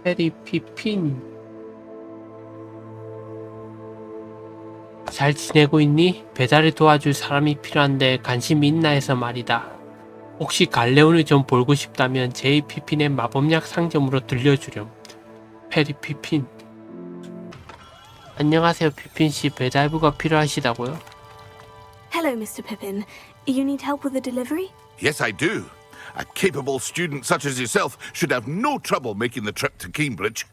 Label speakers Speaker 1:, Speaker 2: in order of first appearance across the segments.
Speaker 1: 해리 피핀. 잘 지내고 있니? 배달을 도와줄 사람이 필요한데 관심이 있나 해서 말이다. 혹시 갈레온을 좀 보고 싶다면 제이 피핀의 마법약 상점으로 들려주렴. 해리 피핀. 안녕하세요, 피핀씨. 배달부가 필요하시다고요?
Speaker 2: Hello, Mr. Pippin. You need help with a delivery?
Speaker 3: Yes, I do. A capable student such as yourself should have no trouble making the trip to Cambridge.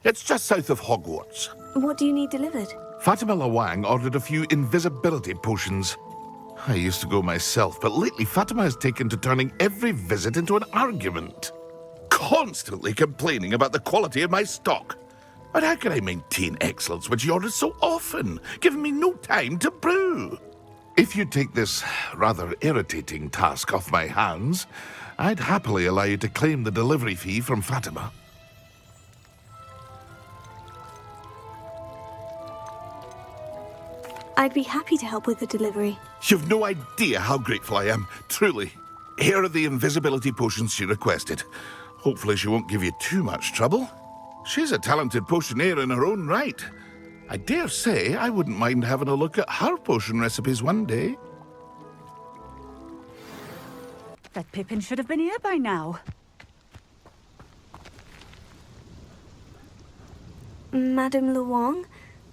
Speaker 3: It's just south of Hogwarts.
Speaker 2: What do you need delivered?
Speaker 3: Fatima Lawang ordered a few invisibility potions. I used to go myself, but lately Fatima has taken to turning every visit into an argument. Constantly complaining about the quality of my stock. But how can I maintain excellence when she orders so often, giving me no time to brew? If you take this rather irritating task off my hands, I'd happily allow you to claim the delivery fee from Fatima.
Speaker 2: I'd be happy to help with the delivery.
Speaker 3: You've no idea how grateful I am, truly. Here are the invisibility potions she requested. Hopefully she won't give you too much trouble. She's a talented potioneer in her own right. I dare say I wouldn't mind having a look at her potion recipes one day.
Speaker 4: That Pippin should have been here by now.
Speaker 2: Madame Luong,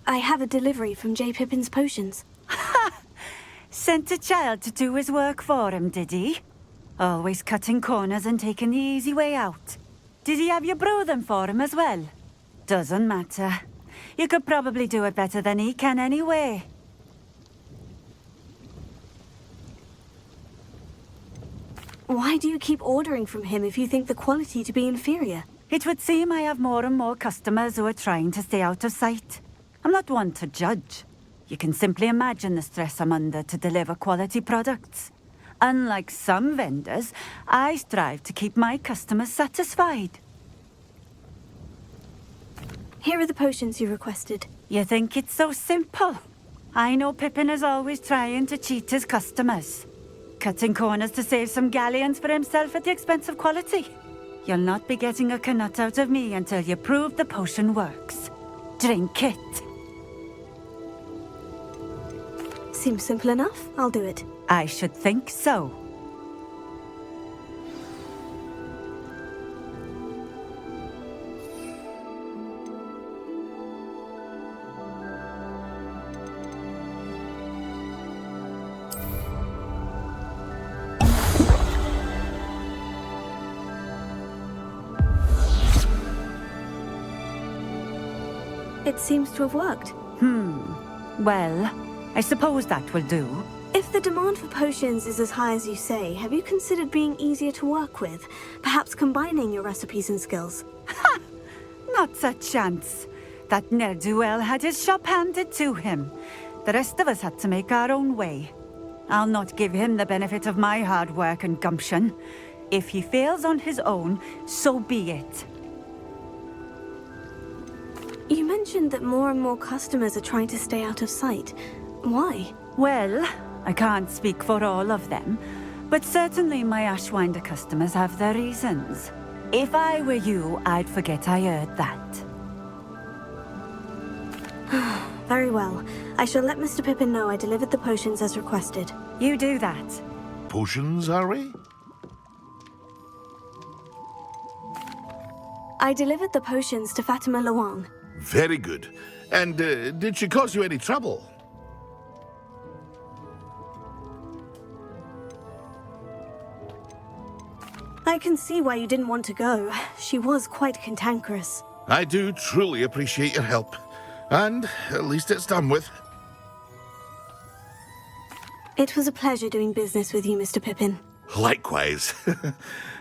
Speaker 2: I have a delivery from J. Pippin's Potions.
Speaker 4: Sent a child to do his work for him, did he? Always cutting corners and taking the easy way out. Did he have you brew them for him as well? Doesn't matter. You could probably do it better than he can anyway.
Speaker 2: Why do you keep ordering from him if you think the quality to be inferior?
Speaker 4: It would seem I have more and more customers who are trying to stay out of sight. I'm not one to judge. You can simply imagine the stress I'm under to deliver quality products. Unlike some vendors, I strive to keep my customers satisfied.
Speaker 2: Here are the potions you requested.
Speaker 4: You think it's so simple? I know Pippin is always trying to cheat his customers. Cutting corners to save some galleons for himself at the expense of quality. You'll not be getting a canut out of me until you prove the potion works. Drink it.
Speaker 2: Seems simple enough. I'll do it.
Speaker 4: I should think so.
Speaker 2: It seems to have worked.
Speaker 4: Well, I suppose that will do.
Speaker 2: If the demand for potions is as high as you say, have you considered being easier to work with? Perhaps combining your recipes and skills?
Speaker 4: Not a chance. That ne'er-do-well had his shop handed to him. The rest of us had to make our own way. I'll not give him the benefit of my hard work and gumption. If he fails on his own, so be it.
Speaker 2: You mentioned that more and more customers are trying to stay out of sight. Why?
Speaker 4: Well, I can't speak for all of them, but certainly my Ashwinder customers have their reasons. If I were you, I'd forget I heard that.
Speaker 2: Very well. I shall let Mr. Pippin know I delivered the potions as requested.
Speaker 4: You do that.
Speaker 3: Potions, are we?
Speaker 2: I delivered the potions to Fatima Lawang.
Speaker 3: Very good. And did she cause you any trouble?
Speaker 2: I can see why you didn't want to go. She was quite cantankerous.
Speaker 3: I do truly appreciate your help. And at least it's done with.
Speaker 2: It was a pleasure doing business with you, Mr. Pippin.
Speaker 3: Likewise.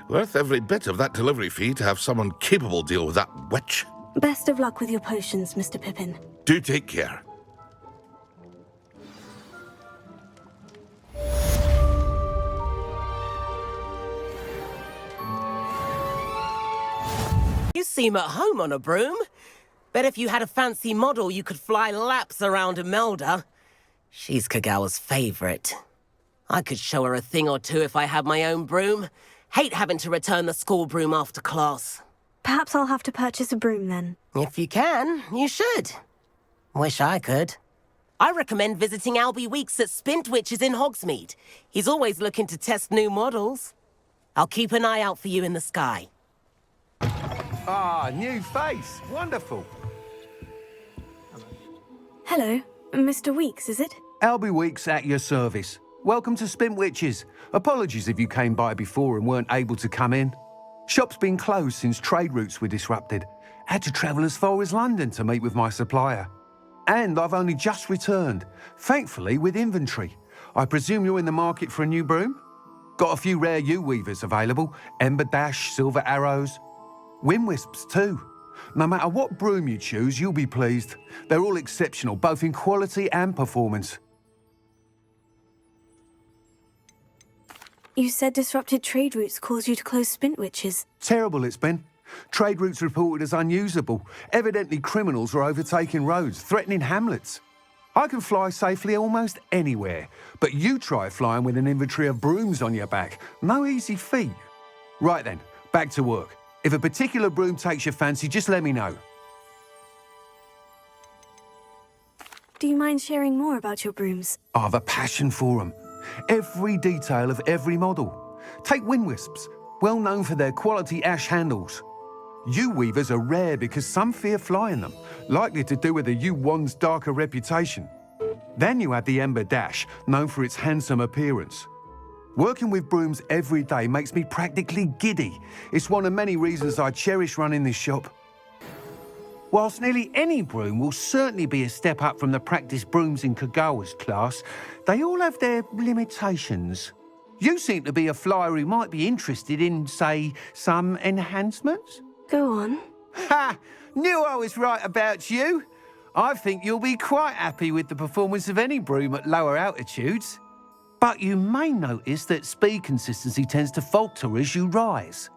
Speaker 3: Worth every bit of that delivery fee to have someone capable deal with that witch.
Speaker 2: Best of luck with your potions, Mr. Pippin.
Speaker 3: Do take care.
Speaker 5: You seem at home on a broom. Bet if you had a fancy model, you could fly laps around Imelda. She's Kagawa's favorite. I could show her a thing or two if I had my own broom. Hate having to return the school broom after class.
Speaker 2: Perhaps I'll have to purchase a broom then.
Speaker 5: If you can, you should. Wish I could. I recommend visiting Albie Weeks at Spintwitches in Hogsmeade. He's always looking to test new models. I'll keep an eye out for you in the sky.
Speaker 6: Ah, new face. Wonderful.
Speaker 2: Hello, Mr. Weeks, is it?
Speaker 6: Albie Weeks at your service. Welcome to Spintwitches. Apologies if you came by before and weren't able to come in. Shop's been closed since trade routes were disrupted. Had to travel as far as London to meet with my supplier. And I've only just returned, thankfully with inventory. I presume you're in the market for a new broom? Got a few rare U-weavers available. Ember Dash, Silver Arrows. Wind Wisps too. No matter what broom you choose, you'll be pleased. They're all exceptional, both in quality and performance.
Speaker 2: You said disrupted trade routes caused you to close Spintwitches.
Speaker 6: Terrible it's been. Trade routes reported as unusable. Evidently criminals are overtaking roads, threatening hamlets. I can fly safely almost anywhere, but you try flying with an inventory of brooms on your back. No easy feat. Right then, back to work. If a particular broom takes your fancy, just let me know.
Speaker 2: Do you mind sharing more about your brooms?
Speaker 6: I have a passion for them. Every detail of every model. Take Wind Wisps, well known for their quality ash handles. U-weavers are rare because some fear flying them, likely to do with the U-wand's darker reputation. Then you have the Ember Dash, known for its handsome appearance. Working with brooms every day makes me practically giddy. It's one of many reasons I cherish running this shop. Whilst nearly any broom will certainly be a step up from the practice brooms in Kagawa's class, they all have their limitations. You seem to be a flyer who might be interested in, say, some enhancements?
Speaker 2: Go on.
Speaker 6: Ha! Knew I was right about you. I think you'll be quite happy with the performance of any broom at lower altitudes. But you may notice that speed consistency tends to falter as you rise.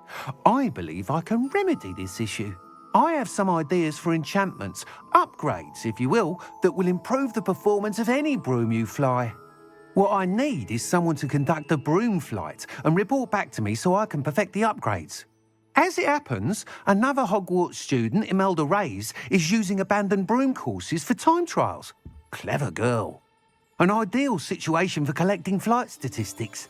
Speaker 6: I believe I can remedy this issue. I have some ideas for enchantments, upgrades, if you will, that will improve the performance of any broom you fly. What I need is someone to conduct a broom flight and report back to me so I can perfect the upgrades. As it happens, another Hogwarts student, Imelda Reyes, is using abandoned broom courses for time trials. Clever girl. An ideal situation for collecting flight statistics.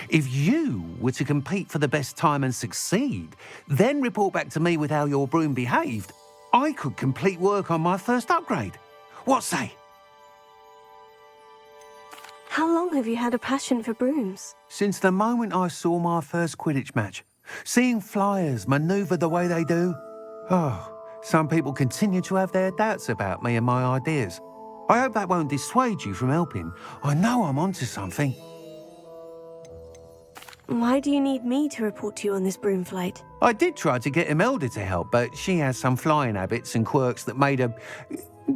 Speaker 6: If you were to compete for the best time and succeed, then report back to me with how your broom behaved, I could complete work on my first upgrade. What say?
Speaker 2: How long have you had a passion for brooms?
Speaker 6: Since the moment I saw my first Quidditch match. Seeing flyers manoeuvre the way they do. Oh, some people continue to have their doubts about me and my ideas. I hope that won't dissuade you from helping. I know I'm onto something.
Speaker 2: Why do you need me to report to you on this broom flight?
Speaker 6: I did try to get Imelda to help, but she has some flying habits and quirks that made her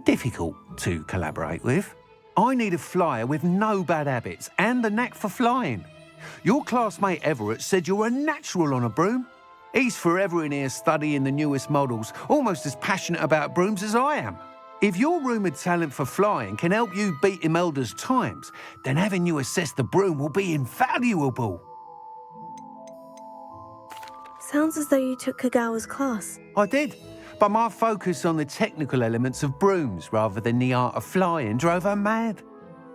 Speaker 6: difficult to collaborate with. I need a flyer with no bad habits and the knack for flying. Your classmate Everett said you're a natural on a broom. He's forever in here studying the newest models, almost as passionate about brooms as I am. If your rumoured talent for flying can help you beat Imelda's times, then having you assess the broom will be invaluable.
Speaker 2: Sounds as though you took Kagawa's class.
Speaker 6: I did, but my focus on the technical elements of brooms rather than the art of flying drove her mad.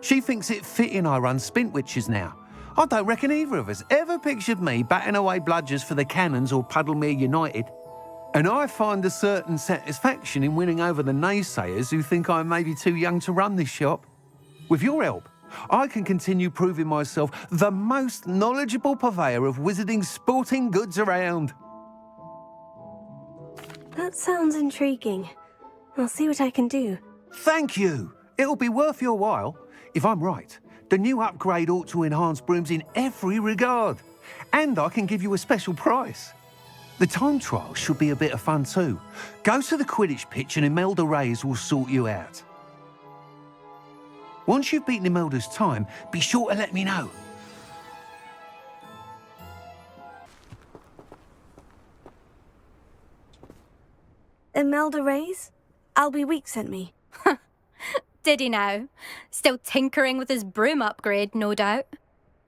Speaker 6: She thinks it fitting I run Spintwitches now. I don't reckon either of us ever pictured me batting away bludgers for the Cannons or Puddlemere United. And I find a certain satisfaction in winning over the naysayers who think I'm maybe too young to run this shop. With your help, I can continue proving myself the most knowledgeable purveyor of wizarding sporting goods around.
Speaker 2: That sounds intriguing. I'll see what I can do.
Speaker 6: Thank you. It'll be worth your while. If I'm right, the new upgrade ought to enhance brooms in every regard. And I can give you a special price. The time trial should be a bit of fun too. Go to the Quidditch pitch and Imelda Reyes will sort you out. Once you've beaten Imelda's time, be sure to let me know.
Speaker 2: Imelda Reyes? Albie Weeks sent me.
Speaker 7: Did he now? Still tinkering with his broom upgrade, no doubt.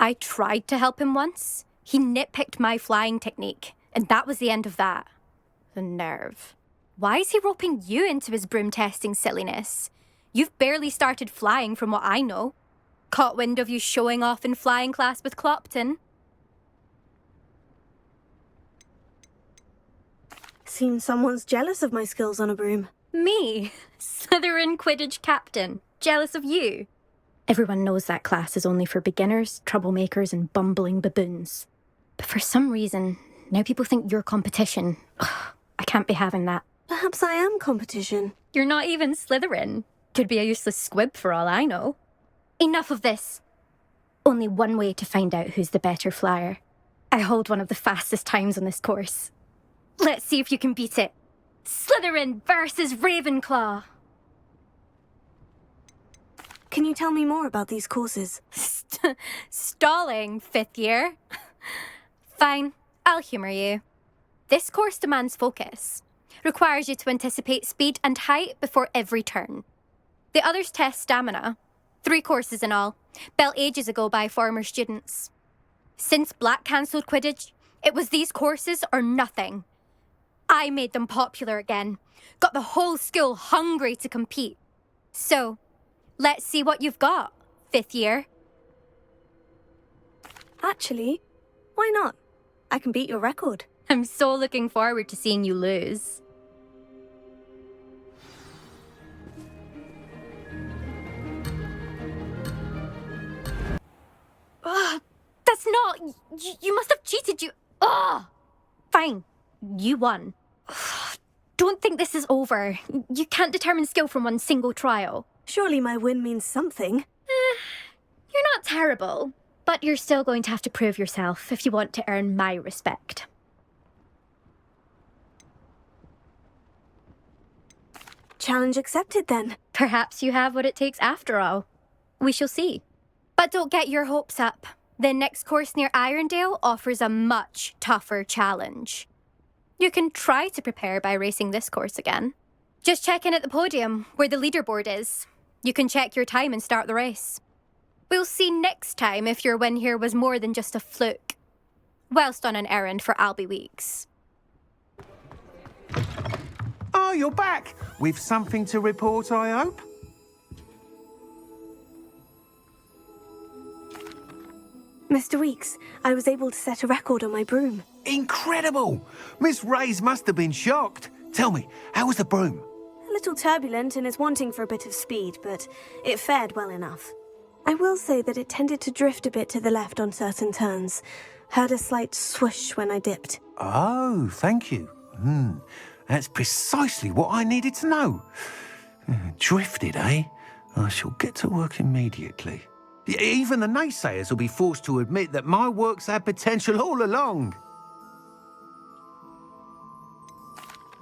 Speaker 7: I tried to help him once. He nitpicked my flying technique, and that was the end of that. The nerve. Why is he roping you into his broom testing silliness? You've barely started flying from what I know. Caught wind of you showing off in flying class with Clopton.
Speaker 2: Seems someone's jealous of my skills on a broom.
Speaker 7: Me, Slytherin Quidditch captain, jealous of you. Everyone knows that class is only for beginners, troublemakers, and bumbling baboons. But for some reason, now people think you're competition. Ugh, I can't be having that.
Speaker 2: Perhaps I am competition.
Speaker 7: You're not even Slytherin. Could be a useless squib for all I know. Enough of this. Only one way to find out who's the better flyer. I hold one of the fastest times on this course. Let's see if you can beat it. Slytherin versus Ravenclaw.
Speaker 2: Can you tell me more about these courses?
Speaker 7: Stalling, 5th year. Fine, I'll humour you. This course demands focus. Requires you to anticipate speed and height before every turn. The others test stamina. 3 courses in all, built ages ago by former students. Since Black cancelled Quidditch, it was these courses or nothing. I made them popular again. Got the whole school hungry to compete. So, let's see what you've got, 5th year.
Speaker 2: Actually, why not? I can beat your record.
Speaker 7: I'm so looking forward to seeing you lose. Ugh, that's not... You must have cheated, you... Ugh! Fine, you won. Ugh, don't think this is over. You can't determine skill from one single trial.
Speaker 2: Surely my win means something.
Speaker 7: You're not terrible, but you're still going to have to prove yourself if you want to earn my respect.
Speaker 2: Challenge accepted then.
Speaker 7: Perhaps you have what it takes after all. We shall see. But don't get your hopes up. The next course near Irondale offers a much tougher challenge. You can try to prepare by racing this course again. Just check in at the podium, where the leaderboard is. You can check your time and start the race. We'll see next time if your win here was more than just a fluke. Whilst on an errand for Albie Weeks.
Speaker 6: Oh, you're back! With something to report, I hope?
Speaker 2: Mr. Weeks, I was able to set a record on my broom.
Speaker 6: Incredible! Miss Reyes must have been shocked. Tell me, how was the broom?
Speaker 2: A little turbulent and is wanting for a bit of speed, but it fared well enough. I will say that it tended to drift a bit to the left on certain turns. Heard a slight swoosh when I dipped.
Speaker 6: Oh, thank you. That's precisely what I needed to know. Drifted, eh? I shall get to work immediately. Even the naysayers will be forced to admit that my work's had potential all along.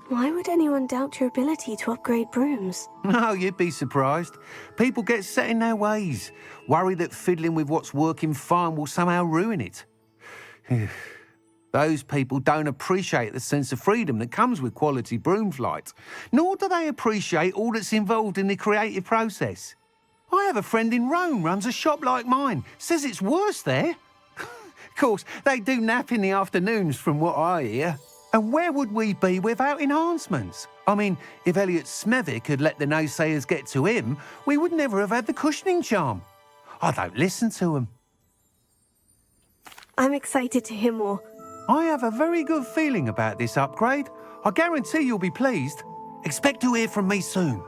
Speaker 2: Why would anyone doubt your ability to upgrade brooms?
Speaker 6: No, you'd be surprised. People get set in their ways, worry that fiddling with what's working fine will somehow ruin it. Those people don't appreciate the sense of freedom that comes with quality broom flight, nor do they appreciate all that's involved in the creative process. I have a friend in Rome runs a shop like mine, says it's worse there. Of course, they do nap in the afternoons from what I hear. And where would we be without enhancements? I mean, if Elliot Smethwick had let the naysayers get to him, we would never have had the cushioning charm. I don't listen to them.
Speaker 2: I'm excited to hear more.
Speaker 6: I have a very good feeling about this upgrade. I guarantee you'll be pleased. Expect to hear from me soon.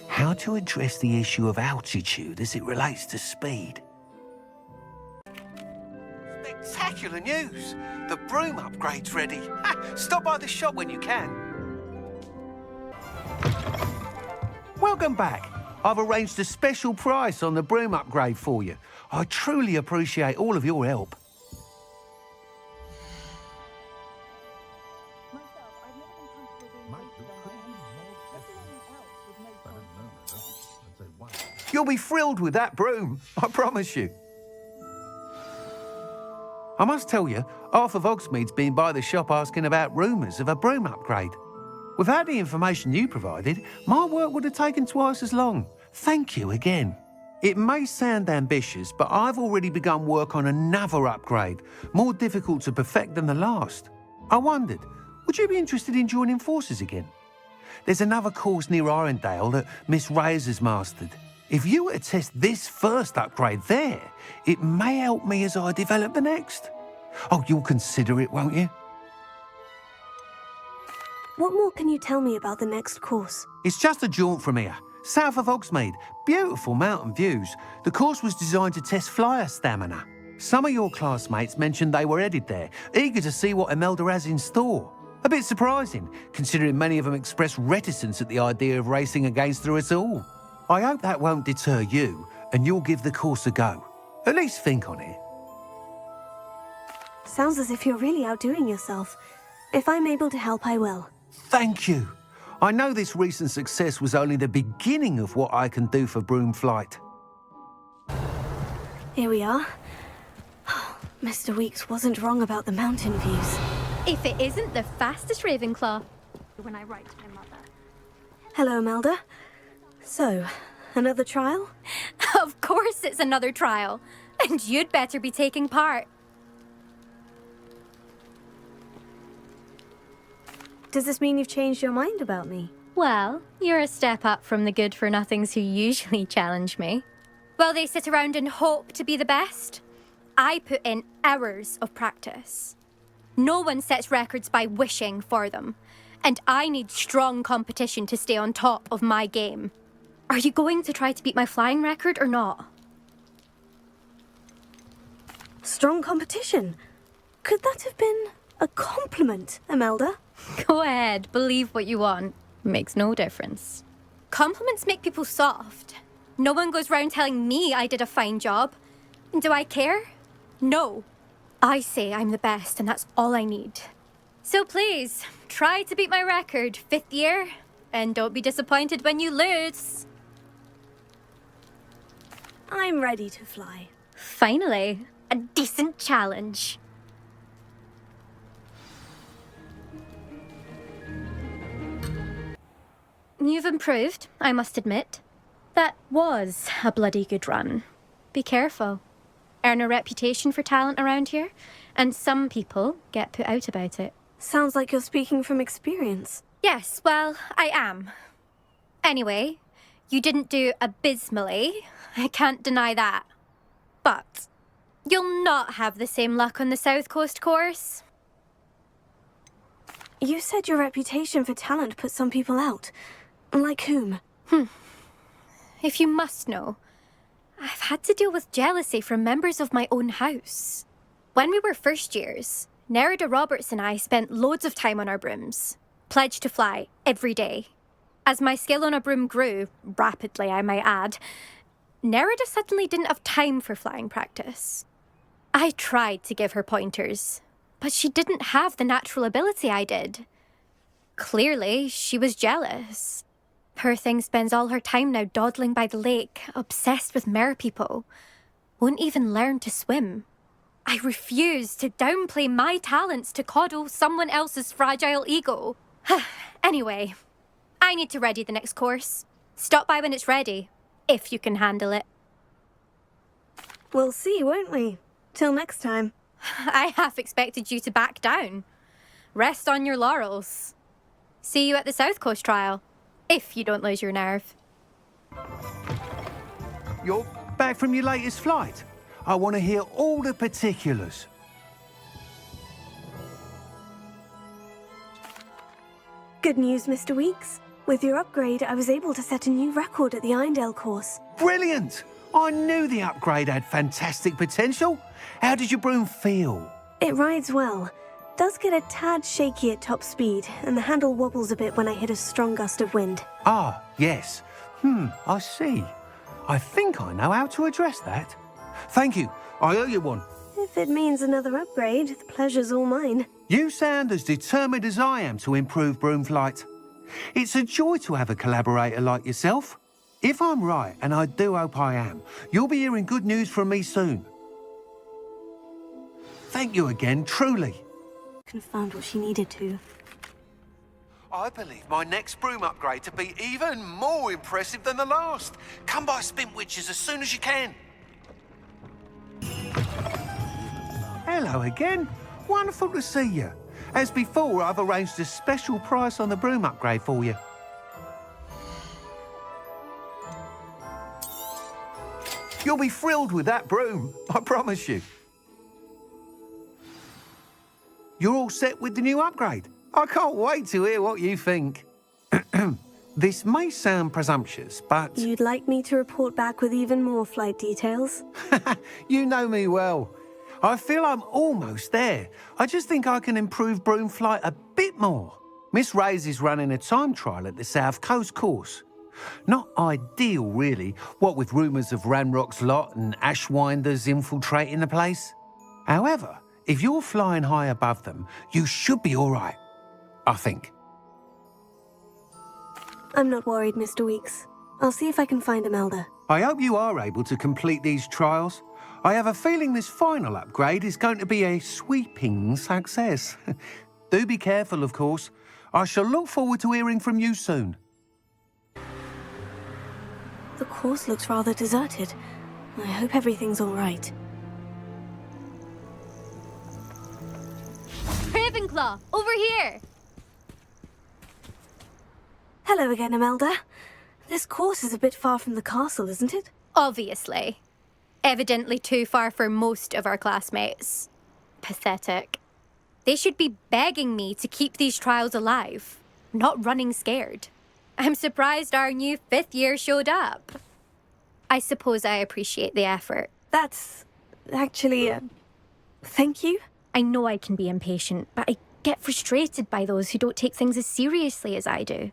Speaker 6: How to address the issue of altitude as it relates to speed? Spectacular news! The broom upgrade's ready. Stop by the shop when you can. Welcome back. I've arranged a special price on the broom upgrade for you. I truly appreciate all of your help. You'll be thrilled with that broom, I promise you. I must tell you, half of Hogsmeade's been by the shop asking about rumours of a broom upgrade. Without the information you provided, my work would have taken twice as long. Thank you again. It may sound ambitious, but I've already begun work on another upgrade, more difficult to perfect than the last. I wondered, would you be interested in joining forces again? There's another course near Irondale that Miss Reyes has mastered. If you were to test this first upgrade there, it may help me as I develop the next. Oh, you'll consider it, won't you?
Speaker 2: What more can you tell me about the next course?
Speaker 6: It's just a jaunt from here, south of Hogsmeade. Beautiful mountain views. The course was designed to test flyer stamina. Some of your classmates mentioned they were headed there, eager to see what Imelda has in store. A bit surprising, considering many of them expressed reticence at the idea of racing against her at all. I hope that won't deter you, and you'll give the course a go. At least think on it.
Speaker 2: Sounds as if you're really outdoing yourself. If I'm able to help, I will.
Speaker 6: Thank you. I know this recent success was only the beginning of what I can do for broom flight.
Speaker 2: Here we are. Mr. Weeks wasn't wrong about the mountain views.
Speaker 7: If it isn't the fastest Ravenclaw. When I write to my mother.
Speaker 2: Hello, Imelda. So, another trial?
Speaker 7: Of course it's another trial. And you'd better be taking part.
Speaker 2: Does this mean you've changed your mind about me?
Speaker 7: Well, you're a step up from the good-for-nothings who usually challenge me. While they sit around and hope to be the best, I put in hours of practice. No one sets records by wishing for them, and I need strong competition to stay on top of my game. Are you going to try to beat my flying record or not?
Speaker 2: Strong competition? Could that have been a compliment, Imelda?
Speaker 7: Go ahead, believe what you want. Makes no difference. Compliments make people soft. No one goes round telling me I did a fine job. And do I care? No. I say I'm the best, and that's all I need. So please, try to beat my record, 5th year, and don't be disappointed when you lose.
Speaker 2: I'm ready to fly.
Speaker 7: Finally, a decent challenge. You've improved, I must admit. That was a bloody good run. Be careful. Earn a reputation for talent around here, and some people get put out about it.
Speaker 2: Sounds like you're speaking from experience.
Speaker 7: Yes, well, I am. Anyway, you didn't do abysmally. I can't deny that. But you'll not have the same luck on the South Coast course.
Speaker 2: You said your reputation for talent put some people out. Like whom?
Speaker 7: If you must know, I've had to deal with jealousy from members of my own house. When we were first years, Nerida Roberts and I spent loads of time on our brooms, pledged to fly every day. As my skill on a broom grew, rapidly I might add, Nerida suddenly didn't have time for flying practice. I tried to give her pointers, but she didn't have the natural ability I did. Clearly, she was jealous. Poor thing spends all her time now dawdling by the lake, obsessed with merpeople. Won't even learn to swim. I refuse to downplay my talents to coddle someone else's fragile ego. Anyway, I need to ready the next course. Stop by when it's ready, if you can handle it.
Speaker 2: We'll see, won't we? Till next time.
Speaker 7: I half expected you to back down. Rest on your laurels. See you at the South Coast trial. If you don't lose your nerve.
Speaker 6: You're back from your latest flight? I want to hear all the particulars.
Speaker 2: Good news, Mr. Weeks. With your upgrade, I was able to set a new record at the Irondale course.
Speaker 6: Brilliant! I knew the upgrade had fantastic potential. How did your broom feel?
Speaker 2: It rides well. Does get a tad shaky at top speed, and the handle wobbles a bit when I hit a strong gust of wind.
Speaker 6: Ah, yes. I see. I think I know how to address that. Thank you. I owe you one.
Speaker 2: If it means another upgrade, the pleasure's all mine.
Speaker 6: You sound as determined as I am to improve broom flight. It's a joy to have a collaborator like yourself. If I'm right, and I do hope I am, you'll be hearing good news from me soon. Thank you again, truly.
Speaker 2: Confirmed what she needed to.
Speaker 6: I believe my next broom upgrade to be even more impressive than the last. Come by Spintwitches as soon as you can. Hello again. Wonderful to see you. As before, I've arranged a special price on the broom upgrade for you. You'll be thrilled with that broom, I promise you. You're all set with the new upgrade. I can't wait to hear what you think. This may sound presumptuous, but...
Speaker 2: You'd like me to report back with even more flight details?
Speaker 6: You know me well. I feel I'm almost there. I just think I can improve broom flight a bit more. Miss Ray's is running a time trial at the South Coast course. Not ideal, really, what with rumours of Ranrock's lot and Ashwinders infiltrating the place. However, if you're flying high above them, you should be all right, I think.
Speaker 2: I'm not worried, Mr. Weeks. I'll see if I can find Imelda.
Speaker 6: I hope you are able to complete these trials. I have a feeling this final upgrade is going to be a sweeping success. Do be careful, of course. I shall look forward to hearing from you soon.
Speaker 2: The course looks rather deserted. I hope everything's all right.
Speaker 7: Ravenclaw, over here!
Speaker 2: Hello again, Imelda. This course is a bit far from the castle, isn't it?
Speaker 7: Obviously. Evidently too far for most of our classmates. Pathetic. They should be begging me to keep these trials alive, not running scared. I'm surprised our new 5th year showed up. I suppose I appreciate the effort.
Speaker 2: That's... actually, thank you.
Speaker 7: I know I can be impatient, but I get frustrated by those who don't take things as seriously as I do.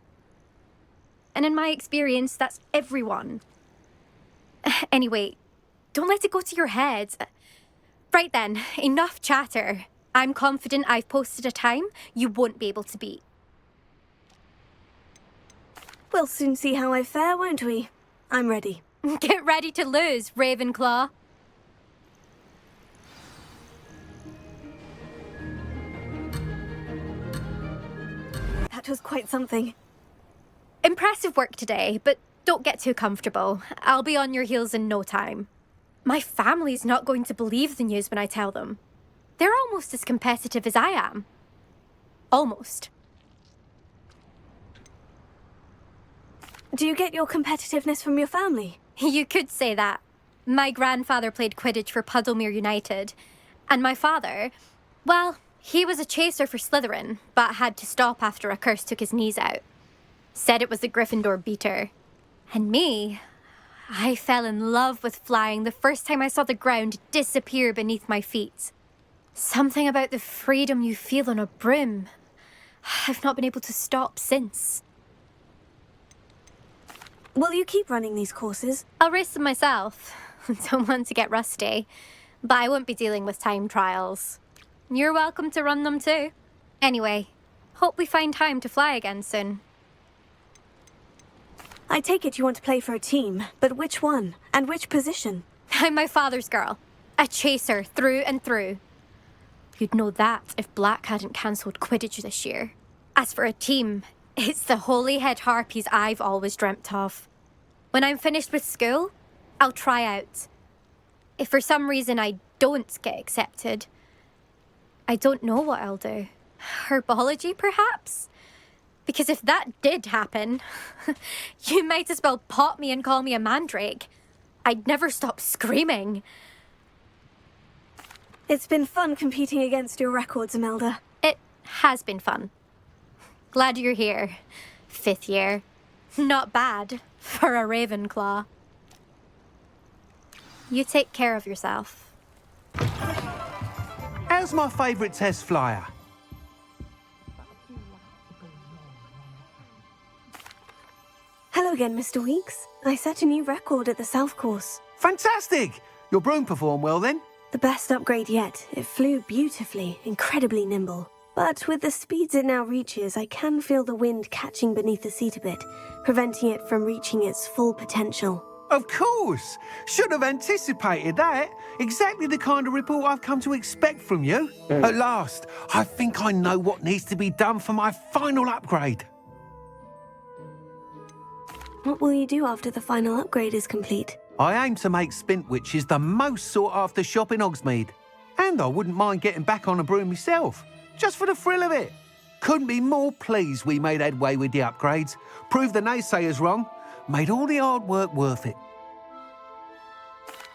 Speaker 7: And in my experience, that's everyone. Anyway, don't let it go to your head. Right then, enough chatter. I'm confident I've posted a time you won't be able to beat.
Speaker 2: We'll soon see how I fare, won't we? I'm ready.
Speaker 7: Get ready to lose, Ravenclaw.
Speaker 2: That was quite something.
Speaker 7: Impressive work today, but don't get too comfortable. I'll be on your heels in no time. My family's not going to believe the news when I tell them. They're almost as competitive as I am. Almost.
Speaker 2: Do you get your competitiveness from your family?
Speaker 7: You could say that. My grandfather played Quidditch for Puddlemere United. And my father, well, he was a chaser for Slytherin, but had to stop after a curse took his knees out. Said it was the Gryffindor beater. And me, I fell in love with flying the first time I saw the ground disappear beneath my feet. Something about the freedom you feel on a broom. I've not been able to stop since.
Speaker 2: Will you keep running these courses?
Speaker 7: I'll race them myself. Don't want to get rusty. But I won't be dealing with time trials. You're welcome to run them too. Anyway, hope we find time to fly again soon.
Speaker 2: I take it you want to play for a team, but which one? And which position?
Speaker 7: I'm my father's girl. A chaser through and through. You'd know that if Black hadn't cancelled Quidditch this year. As for a team, it's the Holyhead Harpies I've always dreamt of. When I'm finished with school, I'll try out. If for some reason I don't get accepted, I don't know what I'll do. Herbology, perhaps? Because if that did happen, you might as well pop me and call me a mandrake. I'd never stop screaming.
Speaker 2: It's been fun competing against your records, Imelda.
Speaker 7: It has been fun. Glad you're here. 5th year. Not bad for a Ravenclaw. You take care of yourself.
Speaker 6: How's my favourite test flyer?
Speaker 2: Hello again, Mr. Weeks. I set a new record at the South Course.
Speaker 6: Fantastic! Your broom performed well then?
Speaker 2: The best upgrade yet. It flew beautifully, incredibly nimble. But with the speeds it now reaches, I can feel the wind catching beneath the seat a bit, preventing it from reaching its full potential.
Speaker 6: Of course! Should have anticipated that. Exactly the kind of report I've come to expect from you. At last, I think I know what needs to be done for my final upgrade.
Speaker 2: What will you do after the final upgrade is complete?
Speaker 6: I aim to make Spintwitches the most sought-after shop in Hogsmeade. And I wouldn't mind getting back on a broom myself. just for the thrill of it. Couldn't be more pleased we made headway with the upgrades. Proved the naysayers wrong. Made all the hard work worth it.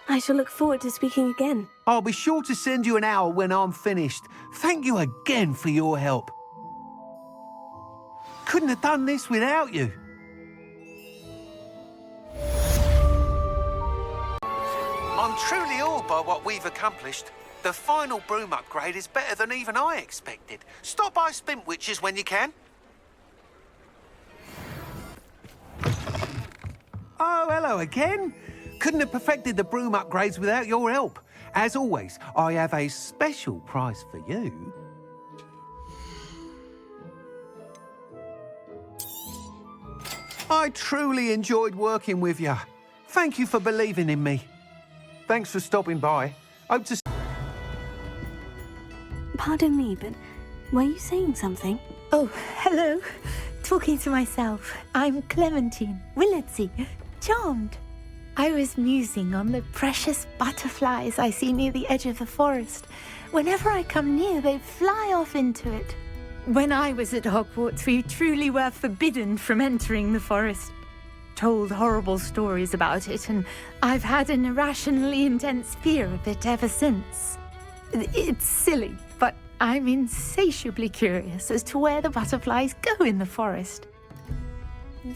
Speaker 2: I shall look forward to speaking again.
Speaker 6: I'll be sure to send you an owl when I'm finished. Thank you again for your help. Couldn't have done this without you. I'm truly awed by what we've accomplished. The final broom upgrade is better than even I expected. Stop by Spintwitches when you can. Oh, hello again. Couldn't have perfected the broom upgrades without your help. As always, I have a special prize for you. I truly enjoyed working with you. Thank you for believing in me. Thanks for stopping by. Hope to...
Speaker 2: Pardon me, but were you saying something?
Speaker 8: Oh, hello. Talking to myself. I'm Clementine, Willardsey, charmed. I was musing on the precious butterflies I see near the edge of the forest. Whenever I come near, they fly off into it. When I was at Hogwarts, we truly were forbidden from entering the forest. Told horrible stories about it, and I've had an irrationally intense fear of it ever since. It's silly, but I'm insatiably curious as to where the butterflies go in the forest.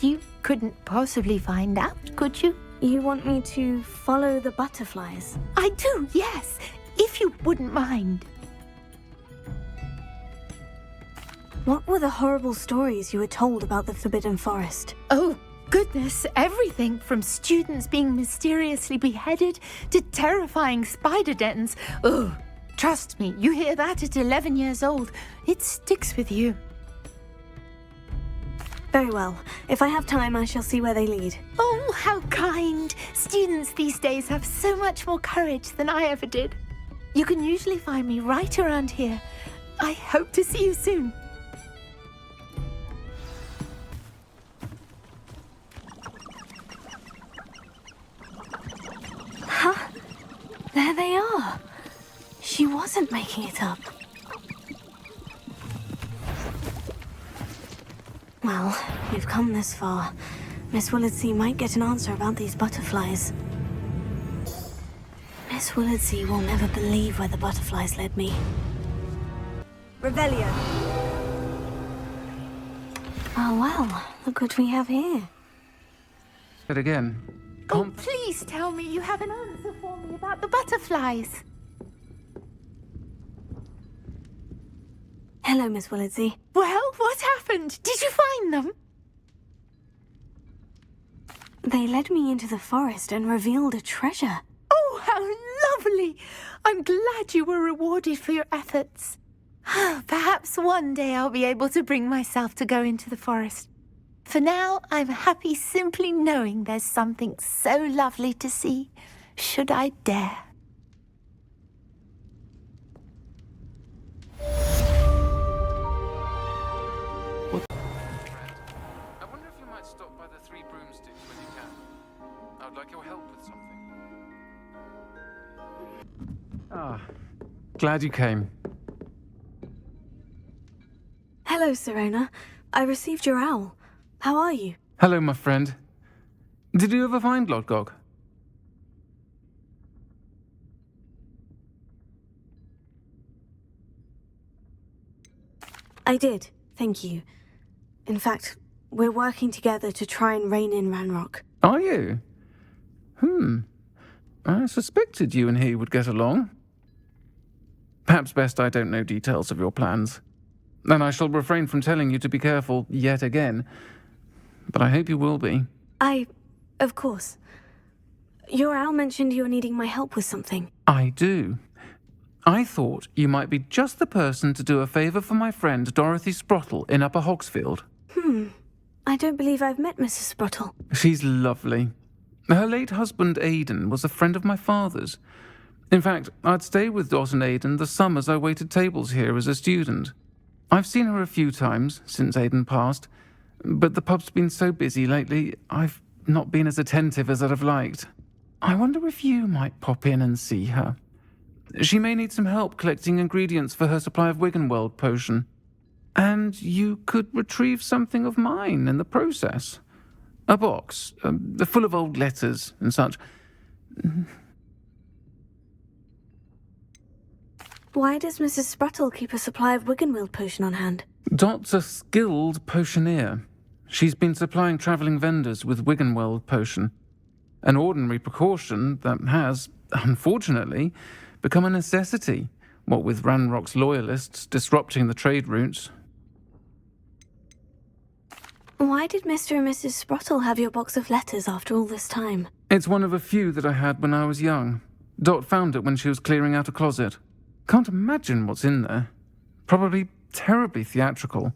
Speaker 8: You couldn't possibly find out, could you?
Speaker 2: You want me to follow the butterflies?
Speaker 8: I do, yes, if you wouldn't mind.
Speaker 2: What were the horrible stories you were told about the Forbidden Forest?
Speaker 8: Oh, goodness, everything from students being mysteriously beheaded to terrifying spider dens. Ugh, trust me, you hear that at 11 years old, it sticks with you.
Speaker 2: Very well. If I have time, I shall see where they lead.
Speaker 8: Oh, how kind. Students these days have so much more courage than I ever did. You can usually find me right around here. I hope to see you soon.
Speaker 2: Huh? There they are. She wasn't making it up. Well, we've come this far. Miss Willardsey might get an answer about these butterflies. Miss Willardsey will never believe where the butterflies led me.
Speaker 8: Revelio.
Speaker 2: Oh well, look what we have here.
Speaker 6: But again.
Speaker 8: Oh, please tell me you have an answer for me about the butterflies.
Speaker 2: Hello, Miss Willardsey.
Speaker 8: Well, what happened? Did you find them?
Speaker 2: They led me into the forest and revealed a treasure.
Speaker 8: Oh, how lovely! I'm glad you were rewarded for your efforts. Perhaps one day I'll be able to bring myself to go into the forest. For now, I'm happy simply knowing there's something so lovely to see, should I dare.
Speaker 9: I wonder if you might stop by the Three Broomsticks when you can. I would like your help with something.
Speaker 10: Ah, glad you came.
Speaker 2: Hello, Serona. I received your owl. How are you?
Speaker 10: Hello, my friend. Did you ever find Lodgog?
Speaker 2: I did, thank you. In fact, we're working together to try and rein in Ranrock.
Speaker 10: Are you? I suspected you and he would get along. Perhaps best I don't know details of your plans. And I shall refrain from telling you to be careful yet again. But I hope you will be.
Speaker 2: Of course. Your owl mentioned you were needing my help with something.
Speaker 10: I do. I thought you might be just the person to do a favour for my friend Dorothy Sprottle in Upper Hogsfield.
Speaker 2: I don't believe I've met Mrs. Sprottle.
Speaker 10: She's lovely. Her late husband Aidan was a friend of my father's. In fact, I'd stay with Dot and Aidan the summers I waited tables here as a student. I've seen her a few times since Aidan passed, but the pub's been so busy lately, I've not been as attentive as I'd have liked. I wonder if you might pop in and see her. She may need some help collecting ingredients for her supply of Wiggenweld potion. And you could retrieve something of mine in the process. A box, full of old letters and such.
Speaker 2: Why does Mrs. Spruttle keep a supply of Wiggenweld potion on hand?
Speaker 10: Dot's a skilled potioneer. She's been supplying travelling vendors with Wiggenweld potion. An ordinary precaution that has, unfortunately, become a necessity, what with Ranrock's loyalists disrupting the trade routes.
Speaker 2: Why did Mr. and Mrs. Spruttle have your box of letters after all this time?
Speaker 10: It's one of a few that I had when I was young. Dot found it when she was clearing out a closet. Can't imagine what's in there. Probably terribly theatrical.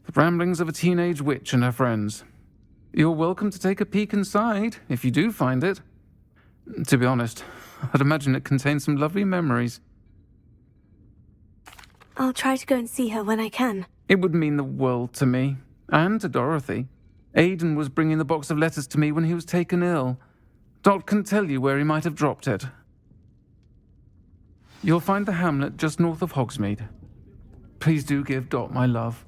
Speaker 10: The ramblings of a teenage witch and her friends. You're welcome to take a peek inside, if you do find it. To be honest, I'd imagine it contains some lovely memories.
Speaker 2: I'll try to go and see her when I can.
Speaker 10: It would mean the world to me, and to Dorothy. Aidan was bringing the box of letters to me when he was taken ill. Dot can tell you where he might have dropped it. You'll find the hamlet just north of Hogsmeade. Please do give Dot my love.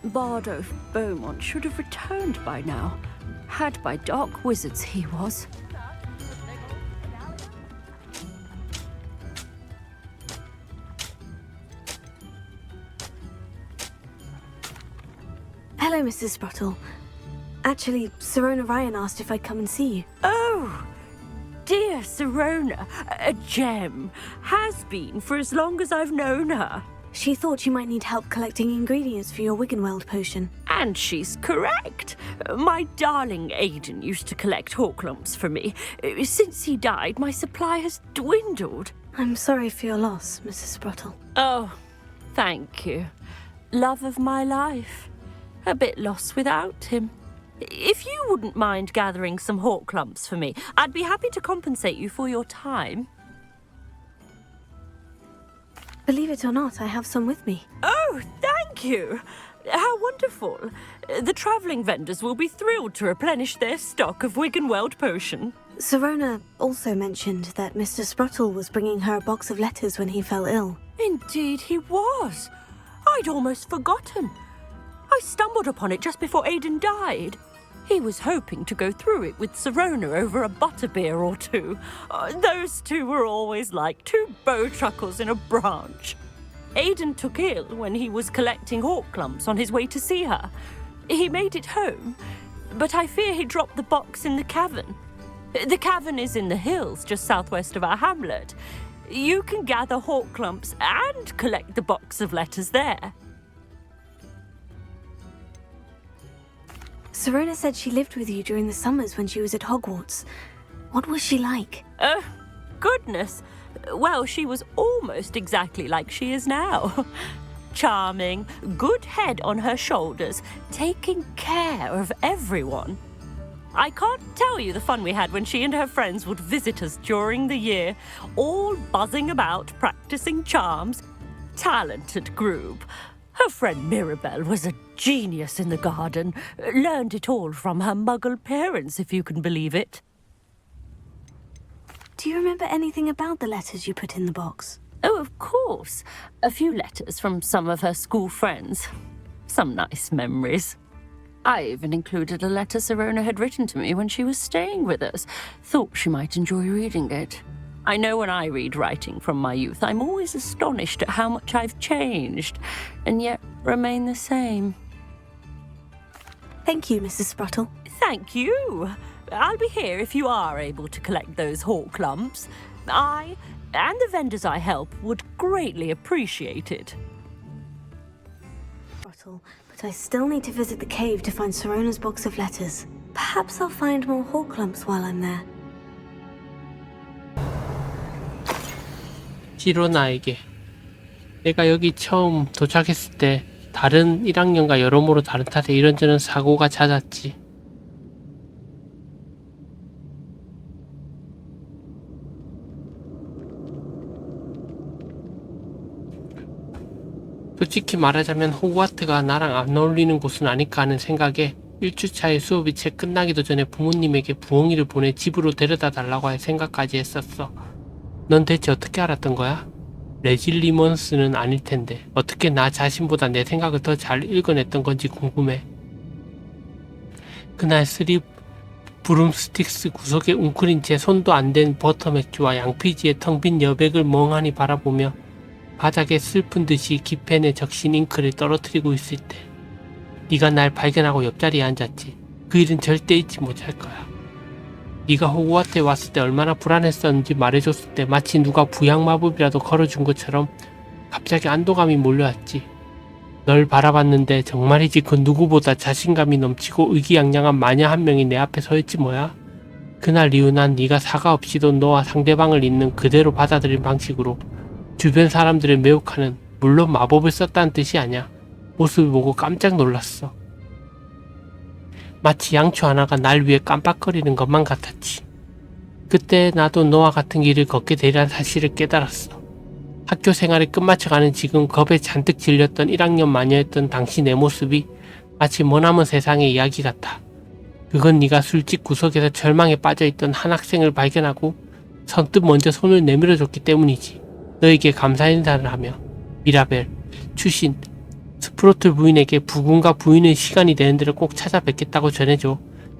Speaker 11: Bardo Beaumont should have returned by now. Had by dark wizards he was.
Speaker 2: Hello, Mrs. Spruttle. Actually, Sirona Ryan asked if I'd come and see you.
Speaker 11: Oh, dear Sirona, a gem. Has been for as long as I've known her.
Speaker 2: She thought you might need help collecting ingredients for your Wiggenweld potion.
Speaker 11: And she's correct. My darling Aidan used to collect hawklumps for me. Since he died, my supply has dwindled.
Speaker 2: I'm sorry for your loss, Mrs. Spruttle.
Speaker 11: Oh, thank you. Love of my life. A bit lost without him. If you wouldn't mind gathering some hawklumps for me, I'd be happy to compensate you for your time.
Speaker 2: Believe it or not, I have some with me.
Speaker 11: Oh, thank you. How wonderful. The travelling vendors will be thrilled to replenish their stock of Wiggenweld potion.
Speaker 2: Sirona also mentioned that Mr. Spruttle was bringing her a box of letters when he fell ill.
Speaker 11: Indeed he was. I'd almost forgotten. I stumbled upon it just before Aidan died. He was hoping to go through it with Sirona over a butterbeer or two. Those two were always like two bowtruckles in a branch. Aidan took ill when he was collecting hawklumps on his way to see her. He made it home, but I fear he dropped the box in the cavern. The cavern is in the hills just southwest of our hamlet. You can gather hawklumps and collect the box of letters there.
Speaker 2: Sirona said she lived with you during the summers when she was at Hogwarts. What was she like?
Speaker 11: Goodness. Well, she was almost exactly like she is now. Charming, good head on her shoulders, taking care of everyone. I can't tell you the fun we had when she and her friends would visit us during the year, all buzzing about, practicing charms. Talented group. Her friend Mirabelle was a genius in the garden. Learned it all from her muggle parents, if you can believe it.
Speaker 2: Do you remember anything about the letters you put in the box?
Speaker 11: Oh, of course. A few letters from some of her school friends. Some nice memories. I even included a letter Sirona had written to me when she was staying with us. Thought she might enjoy reading it. I know when I read writing from my youth, I'm always astonished at how much I've changed, and yet remain the same.
Speaker 2: Thank you, Mrs. Spruttle.
Speaker 11: Thank you. I'll be here if you are able to collect those hawklumps. I, and the vendors I help, would greatly appreciate it.
Speaker 2: Spruttle, but I still need to visit the cave to find Sirona's box of letters. Perhaps I'll find more hawklumps while I'm there.
Speaker 1: 시로나에게 내가 여기 처음 도착했을 때 다른 1학년과 여러모로 다른 탓에 이런저런 사고가 잦았지. 솔직히 말하자면 호그와트가 나랑 안 어울리는 곳은 아닐까 하는 생각에 1주차에 수업이 채 끝나기도 전에 부모님에게 부엉이를 보내 집으로 데려다 달라고 할 생각까지 했었어. 넌 대체 어떻게 알았던 거야? 레질리먼스는 아닐 텐데 어떻게 나 자신보다 내 생각을 더 잘 읽어냈던 건지 궁금해. 그날 쓰리 브룸스틱스 구석에 웅크린 채 손도 안 댄 버터 맥주와 양피지의 텅 빈 여백을 멍하니 바라보며 바닥에 슬픈 듯이 기펜에 적신 잉크를 떨어뜨리고 있을 때 네가 날 발견하고 옆자리에 앉았지. 그 일은 절대 잊지 못할 거야. 네가 호그와트에 왔을 때 얼마나 불안했었는지 말해줬을 때 마치 누가 부양 마법이라도 걸어준 것처럼 갑자기 안도감이 몰려왔지. 널 바라봤는데 정말이지 그 누구보다 자신감이 넘치고 의기양양한 마녀 한 명이 내 앞에 서 있지 뭐야. 그날 이후 난 네가 사과 없이도 너와 상대방을 있는 그대로 받아들인 방식으로 주변 사람들을 매혹하는, 물론 마법을 썼다는 뜻이 아니야, 모습을 보고 깜짝 놀랐어. 마치 양초 하나가 날 위해 깜빡거리는 것만 같았지. 그때 나도 너와 같은 길을 걷게 되리란 사실을 깨달았어. 학교 생활을 끝마쳐가는 지금 겁에 잔뜩 질렸던 1학년 마녀였던 당시 내 모습이 마치 머나먼 세상의 이야기 같아. 그건 네가 술집 구석에서 절망에 빠져있던 한 학생을 발견하고 선뜻 먼저 손을 내밀어줬기 때문이지. 너에게 감사 인사를 하며 미라벨, 추신, 스프로틀 부인에게 부군과 부인의 시간이 되는 대로 꼭 찾아뵙겠다고 전해줘.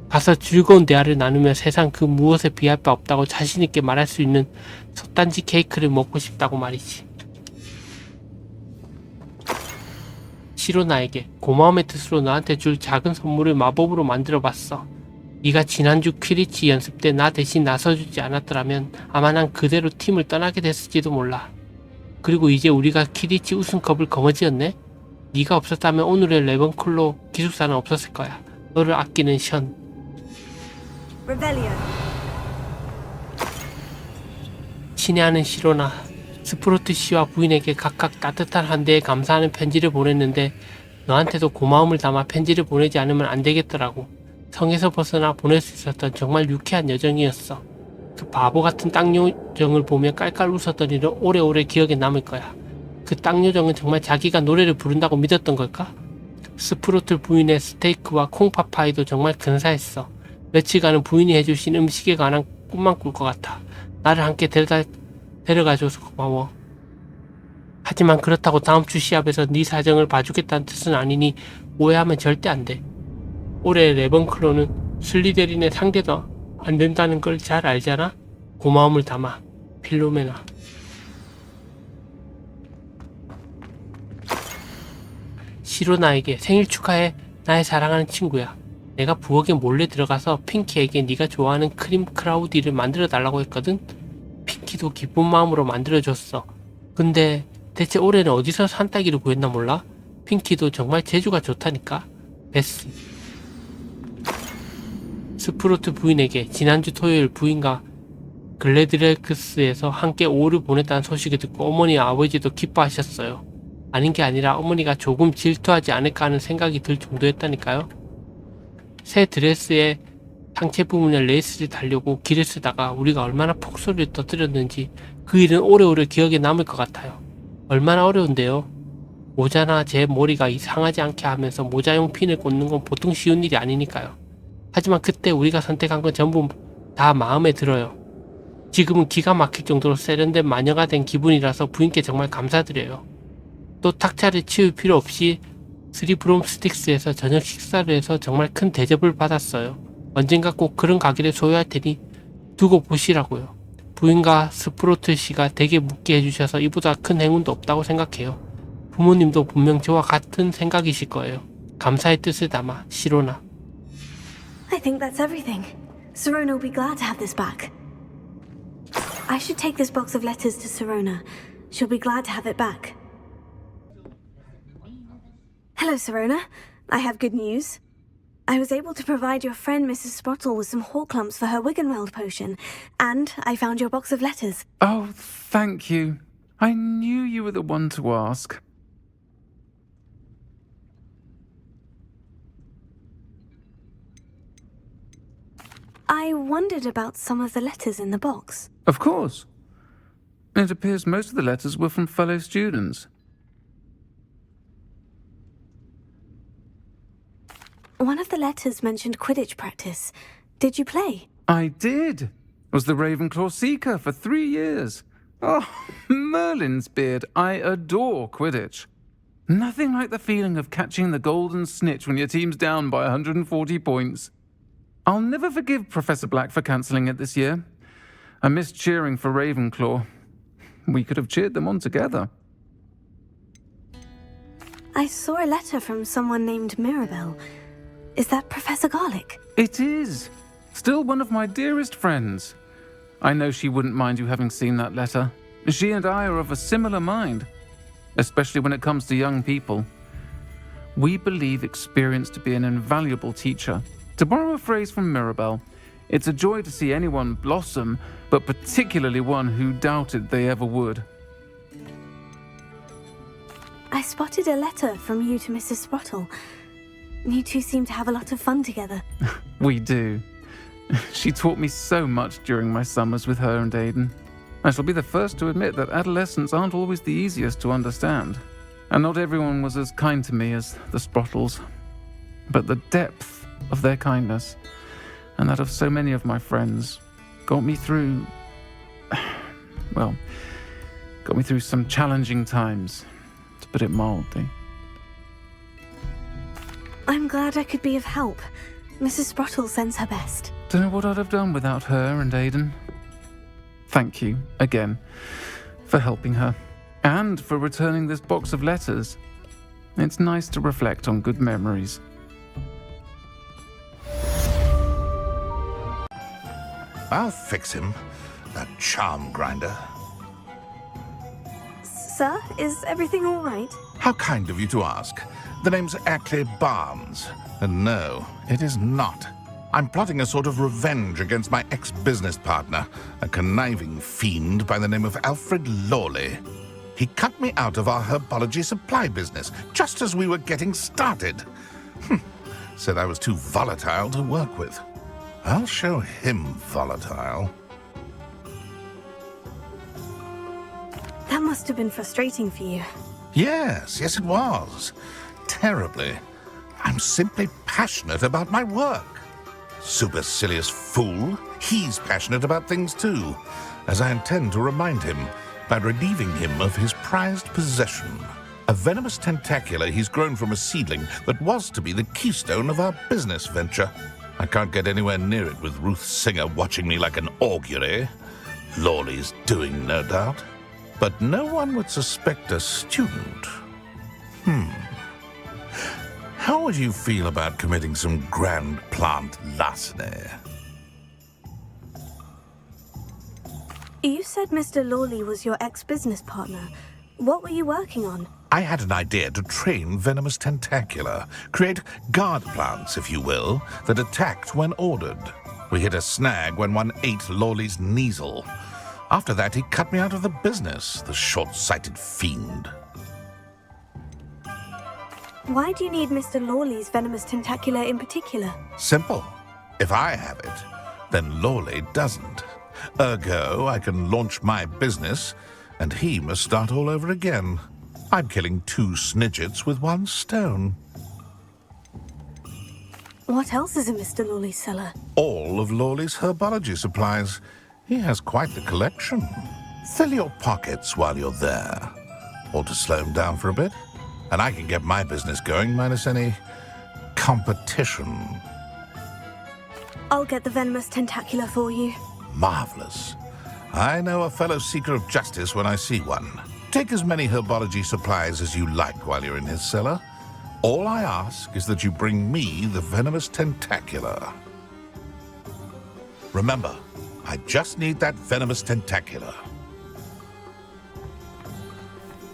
Speaker 1: 가서 즐거운 대화를 나누며 세상 그 무엇에 비할 바 없다고 자신있게 말할 수 있는 솥단지 케이크를 먹고 싶다고 말이지. 시로나에게 고마움의 뜻으로 너한테 줄 작은 선물을 마법으로 만들어봤어. 네가 지난주 퀴리치 연습 때 나 대신 나서주지 않았더라면 아마 난 그대로 팀을 떠나게 됐을지도 몰라. 그리고 이제 우리가 퀴리치 우승컵을 거머쥐었네? 네가 없었다면 오늘의 레번클로 기숙사는 없었을 거야. 너를 아끼는 션. 친애하는 시로나, 스프로트 씨와 부인에게 각각 따뜻한 한 대에 감사하는 편지를 보냈는데 너한테도 고마움을 담아 편지를 보내지 않으면 안 되겠더라고. 성에서 벗어나 보낼 수 있었던 정말 유쾌한 여정이었어. 그 바보 같은 땅 요정을 보며 깔깔 웃었던 일은 오래오래 기억에 남을 거야. 그 땅 요정은 정말 자기가 노래를 부른다고 믿었던 걸까? 스프로틀 부인의 스테이크와 콩파파이도 정말 근사했어. 며칠간은 부인이 해주신 음식에 관한 꿈만 꿀 것 같아. 나를 함께 데려가줘서 고마워. 하지만 그렇다고 다음 주 시합에서 네 사정을 봐주겠다는 뜻은 아니니 오해하면 절대 안 돼. 올해 레번클로는 슬리데린의 상대도 안 된다는 걸 잘 알잖아? 고마움을 담아, 필로메나. 시로나에게 생일 축하해. 나의 사랑하는 친구야. 내가 부엌에 몰래 들어가서 핑키에게 네가 좋아하는 크림 크라우디를 만들어 달라고 했거든? 핑키도 기쁜 마음으로 만들어줬어. 근데 대체 올해는 어디서 산딸기를 구했나 몰라? 핑키도 정말 재주가 좋다니까. 베스. 스프로트 부인에게 지난주 토요일 부인과 글래드렉스에서 함께 오후를 보냈다는 소식을 듣고 어머니와 아버지도 기뻐하셨어요. 아닌 게 아니라 어머니가 조금 질투하지 않을까 하는 생각이 들 정도였다니까요. 새 드레스에 상체 부분에 레이스를 달려고 길을 쓰다가 우리가 얼마나 폭소리를 터뜨렸는지 그 일은 오래오래 기억에 남을 것 같아요. 얼마나 어려운데요. 모자나 제 머리가 이상하지 않게 하면서 모자용 핀을 꽂는 건 보통 쉬운 일이 아니니까요. 하지만 그때 우리가 선택한 건 전부 다 마음에 들어요. 지금은 기가 막힐 정도로 세련된 마녀가 된 기분이라서 부인께 정말 감사드려요. 또 탁자를 치울 필요 없이 쓰리 브롬스틱스에서 저녁 식사를 해서 정말 큰 대접을 받았어요. 언젠가 꼭 그런 가게를 소유할 테니 두고 보시라고요. 부인과 스프로틀 씨가 되게 묻게 해주셔서 이보다 큰 행운도 없다고 생각해요. 부모님도 분명 저와 같은 생각이실 거예요. 감사의 뜻을 담아, 시로나.
Speaker 2: I think that's everything. Sirona will be glad to have this back. I should take this box of letters to Sirona. She'll be glad to have it back. Hello, Sirona. I have good news. I was able to provide your friend Mrs. Sprottle with some Horklumps for her Wiggenweld potion, and I found your box of letters.
Speaker 10: Oh, thank you. I knew you were the one to ask.
Speaker 2: I wondered about some of the letters in the box.
Speaker 10: Of course. It appears most of the letters were from fellow students.
Speaker 2: One of the letters mentioned Quidditch practice. Did you play?
Speaker 10: I did. Was the Ravenclaw Seeker for 3 years. Oh, Merlin's beard. I adore Quidditch. Nothing like the feeling of catching the golden snitch when your team's down by 140 points. I'll never forgive Professor Black for cancelling it this year. I missed cheering for Ravenclaw. We could have cheered them on together.
Speaker 2: I saw a letter from someone named Mirabelle. Is that Professor Garlick?
Speaker 10: It is. Still one of my dearest friends. I know she wouldn't mind you having seen that letter. She and I are of a similar mind, especially when it comes to young people. We believe experience to be an invaluable teacher. To borrow a phrase from Mirabelle, it's a joy to see anyone blossom, but particularly one who doubted they ever would.
Speaker 2: I spotted a letter from you to Mrs. Sprottle. You two seem to have a lot of fun together.
Speaker 10: We do. She taught me so much during my summers with her and Aidan. I shall be the first to admit that adolescents aren't always the easiest to understand. And not everyone was as kind to me as the Sprottles. But the depth of their kindness, and that of so many of my friends, got me through some challenging times, to put it mildly.
Speaker 2: I'm glad I could be of help. Mrs. Sprottle sends her best.
Speaker 10: Don't know what I'd have done without her and Aidan. Thank you, again, for helping her, and for returning this box of letters. It's nice to reflect on good memories.
Speaker 3: I'll fix him, that charm grinder.
Speaker 2: Sir, is everything all right?
Speaker 3: How kind of you to ask. The name's Ackley Barnes, and no, it is not. I'm plotting a sort of revenge against my ex-business partner, a conniving fiend by the name of Alfred Lawley. He cut me out of our herbology supply business just as we were getting started. Said I was too volatile to work with. I'll show him volatile.
Speaker 2: That must have been frustrating for you.
Speaker 3: Yes, it was. Terribly. I'm simply passionate about my work. Supercilious fool. He's passionate about things too, as I intend to remind him by relieving him of his prized possession. A venomous tentacula he's grown from a seedling that was to be the keystone of our business venture. I can't get anywhere near it with Ruth Singer watching me like an augury. Lawley's doing, no doubt. But no one would suspect a student. How would you feel about committing some grand plant larceny?
Speaker 2: You said Mr. Lawley was your ex-business partner. What were you working on?
Speaker 3: I had an idea to train venomous tentacula, create guard plants, if you will, that attacked when ordered. We hit a snag when one ate Lawley's Kneasel. After that, he cut me out of the business, the short-sighted fiend.
Speaker 2: Why do you need Mr. Lawley's venomous tentacula in particular?
Speaker 3: Simple. If I have it, then Lawley doesn't. Ergo, I can launch my business, and he must start all over again. I'm killing 2 snidgets with 1 stone.
Speaker 2: What else is in Mr. Lawley's cellar?
Speaker 3: All of Lawley's herbology supplies. He has quite the collection. Fill your pockets while you're there. Or to slow him down for a bit. And I can get my business going minus any competition.
Speaker 2: I'll get the venomous tentacula for you.
Speaker 3: Marvelous. I know a fellow seeker of justice when I see one. Take as many herbology supplies as you like while you're in his cellar. All I ask is that you bring me the venomous tentacula. Remember, I just need that venomous tentacula.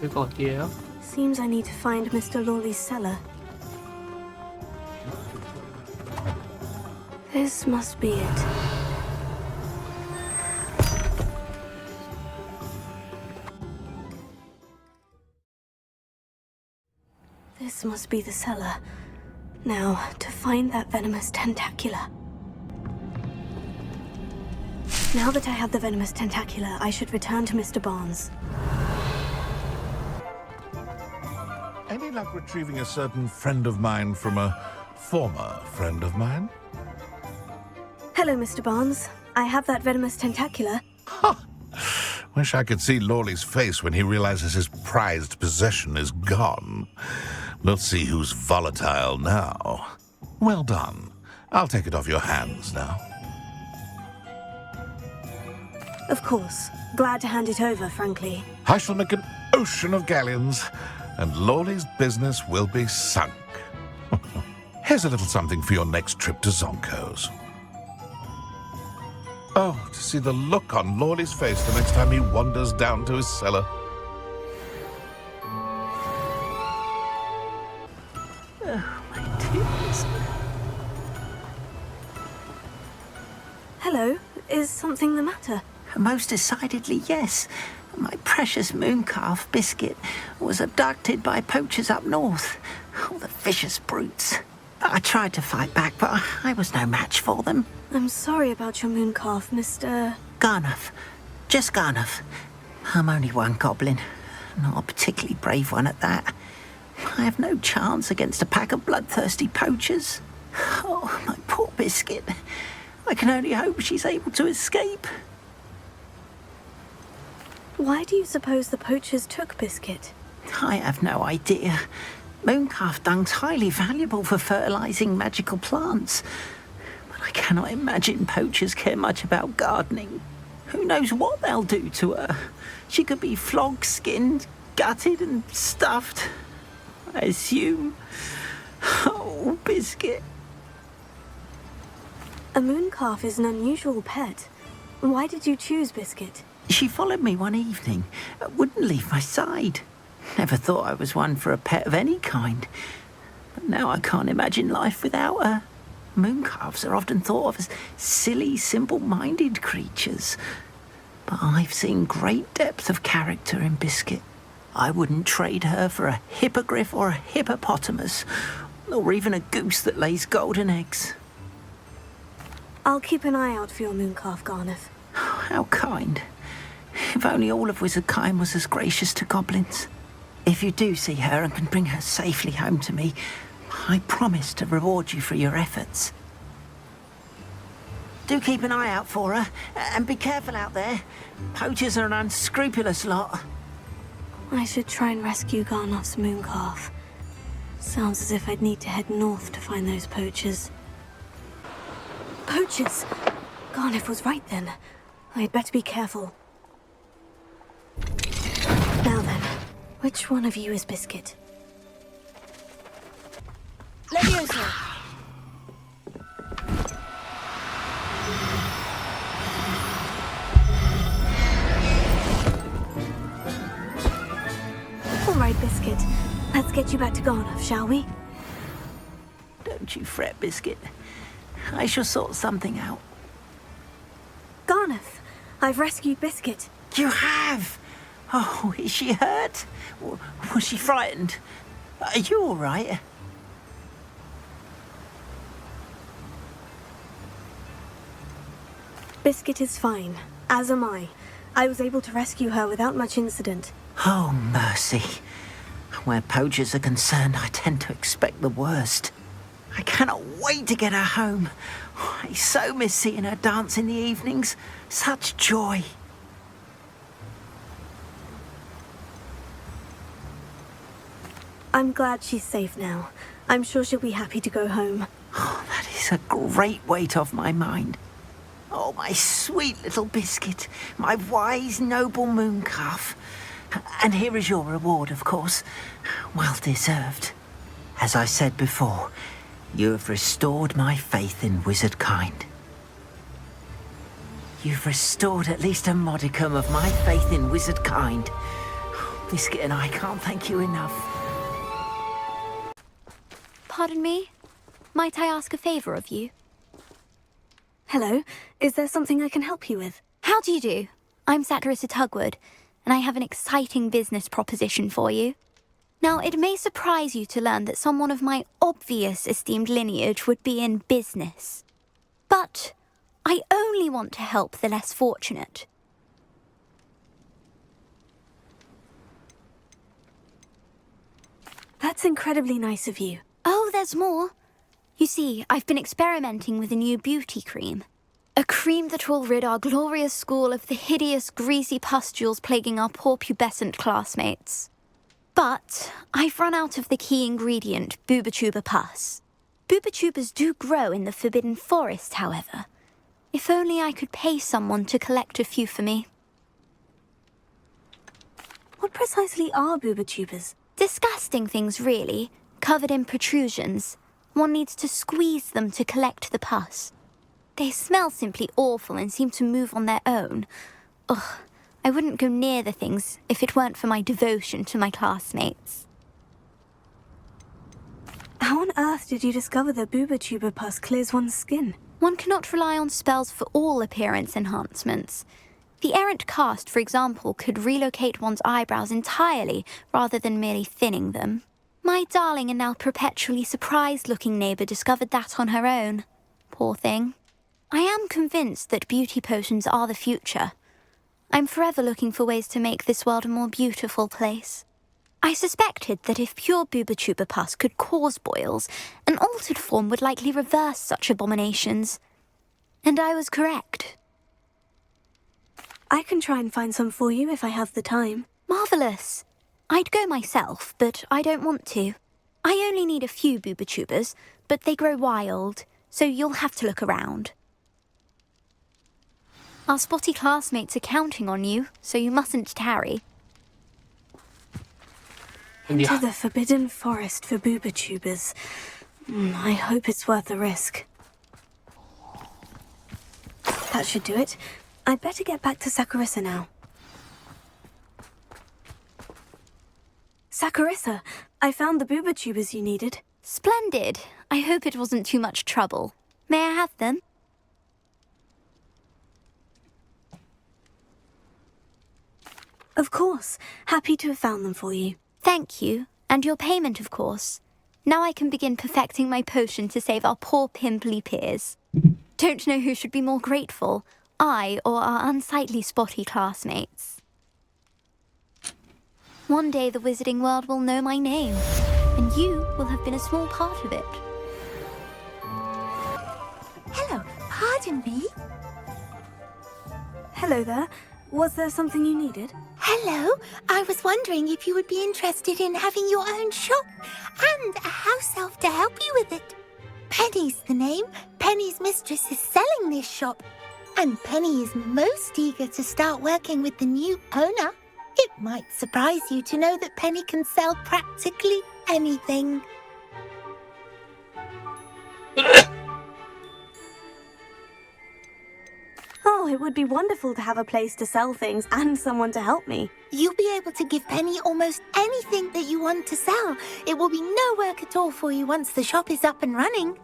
Speaker 1: 이거 어디예요?
Speaker 2: Seems I need to find Mr. Lawley's cellar. This must be it. This must be the cellar. Now, to find that venomous tentacula. Now that I have the venomous tentacula, I should return to Mr. Barnes.
Speaker 3: Any luck retrieving a certain friend of mine from a former friend of mine?
Speaker 2: Hello, Mr. Barnes. I have that venomous tentacula.
Speaker 3: Wish I could see Lawley's face when he realizes his prized possession is gone. We'll see who's volatile now. Well done. I'll take it off your hands now.
Speaker 2: Of course. Glad to hand it over, frankly.
Speaker 3: I shall make an ocean of galleons, and Lawley's business will be sunk. Here's a little something for your next trip to Zonko's. Oh, to see the look on Lawley's face the next time he wanders down to his cellar.
Speaker 2: Hello. Is something the matter?
Speaker 8: Most decidedly, yes. My precious mooncalf Biscuit was abducted by poachers up north. Oh, the vicious brutes. I tried to fight back, but I was no match for them.
Speaker 2: I'm sorry about your mooncalf, Mr.
Speaker 8: Garnuff. Just Garnuff. I'm only one goblin. Not a particularly brave one at that. I have no chance against a pack of bloodthirsty poachers. Oh, my poor Biscuit. I can only hope she's able to escape.
Speaker 2: Why do you suppose the poachers took Biscuit?
Speaker 8: I have no idea. Mooncalf dung's highly valuable for fertilizing magical plants. But I cannot imagine poachers care much about gardening. Who knows what they'll do to her? She could be flogged, skinned, gutted and stuffed. I assume. Oh, Biscuit.
Speaker 2: A mooncalf is an unusual pet. Why did you choose Biscuit?
Speaker 8: She followed me one evening, wouldn't leave my side. Never thought I was one for a pet of any kind. But now I can't imagine life without her. Mooncalves are often thought of as silly, simple-minded creatures. But I've seen great depth of character in Biscuit. I wouldn't trade her for a hippogriff or a hippopotamus, or even a goose that lays golden eggs.
Speaker 2: I'll keep an eye out for your mooncalf, Garnuff.
Speaker 8: How kind. If only all of Wizardkind was as gracious to goblins. If you do see her and can bring her safely home to me, I promise to reward you for your efforts. Do keep an eye out for her, and be careful out there. Poachers are an unscrupulous lot.
Speaker 2: I should try and rescue Garnuff's mooncalf. Sounds as if I'd need to head north to find those poachers. Poachers! Garnuff was right then. I'd better be careful. Now then, which one of you is Biscuit?
Speaker 11: Leviosa!
Speaker 2: All right, Biscuit. Let's get you back to Garnuff, shall we?
Speaker 8: Don't you fret, Biscuit. I shall sort something out.
Speaker 2: Garnuff, I've rescued Biscuit.
Speaker 8: You have? Oh, is she hurt? Was she frightened? Are you all right?
Speaker 2: Biscuit is fine, as am I. I was able to rescue her without much incident.
Speaker 8: Oh, mercy. Where poachers are concerned, I tend to expect the worst. I cannot wait to get her home. I so miss seeing her dance in the evenings. Such joy.
Speaker 2: I'm glad she's safe now. I'm sure she'll be happy to go home.
Speaker 8: Oh, that is a great weight off my mind. Oh, my sweet little Biscuit, my wise, noble mooncalf. And here is your reward, of course. Well deserved. As I said before, you have restored my faith in Wizardkind. You've restored at least a modicum of my faith in Wizardkind. Biscuit and I can't thank you enough.
Speaker 12: Pardon me? Might I ask a favour of you?
Speaker 2: Hello, is there something I can help you with?
Speaker 12: How do you do? I'm Saccharissa Tugwood, and I have an exciting business proposition for you. Now, it may surprise you to learn that someone of my obvious esteemed lineage would be in business. But I only want to help the less fortunate.
Speaker 2: That's incredibly nice of you.
Speaker 12: Oh, there's more. You see, I've been experimenting with a new beauty cream. A cream that will rid our glorious school of the hideous, greasy pustules plaguing our poor pubescent classmates. But I've run out of the key ingredient, booba-tuber pus. Booba-tubers do grow in the Forbidden Forest, however. If only I could pay someone to collect a few for me.
Speaker 2: What precisely are booba-tubers?
Speaker 12: Disgusting things, really, covered in protrusions. One needs to squeeze them to collect the pus. They smell simply awful and seem to move on their own. Ugh, I wouldn't go near the things if it weren't for my devotion to my classmates.
Speaker 2: How on earth did you discover that booba-tuber pus clears one's skin?
Speaker 12: One cannot rely on spells for all appearance enhancements. The errant cast, for example, could relocate one's eyebrows entirely rather than merely thinning them. My darling and now perpetually surprised-looking neighbour discovered that on her own. Poor thing. I am convinced that beauty potions are the future. I'm forever looking for ways to make this world a more beautiful place. I suspected that if pure booba-tuber pus could cause boils, an altered form would likely reverse such abominations. And I was correct.
Speaker 2: I can try and find some for you if I have the time.
Speaker 12: Marvellous. I'd go myself, but I don't want to. I only need a few booba-tubers, but they grow wild, so you'll have to look around. Our spotty classmates are counting on you, so you mustn't tarry.
Speaker 2: Into the Forbidden Forest for booba-tubers. I hope it's worth the risk. That should do it. I'd better get back to Saccharissa now. Saccharissa, I found the booba-tubers you needed.
Speaker 12: Splendid. I hope it wasn't too much trouble. May I have them?
Speaker 2: Of course. Happy to have found them for you.
Speaker 12: Thank you. And your payment, of course. Now I can begin perfecting my potion to save our poor pimply peers. Don't know who should be more grateful, I or our unsightly spotty classmates. One day the wizarding world will know my name, and you will have been a small part of it.
Speaker 8: Hello, pardon me.
Speaker 2: Hello there. Was there something you needed?
Speaker 8: Hello, I was wondering if you would be interested in having your own shop and a house elf to help you with it. Penny's the name. Penny's mistress is selling this shop, and Penny is most eager to start working with the new owner. It might surprise you to know that Penny can sell practically anything.
Speaker 2: Oh, it would be wonderful to have a place to sell things and someone to help me.
Speaker 8: You'll be able to give Penny almost anything that you want to sell. It will be no work at all for you once the shop is up and running.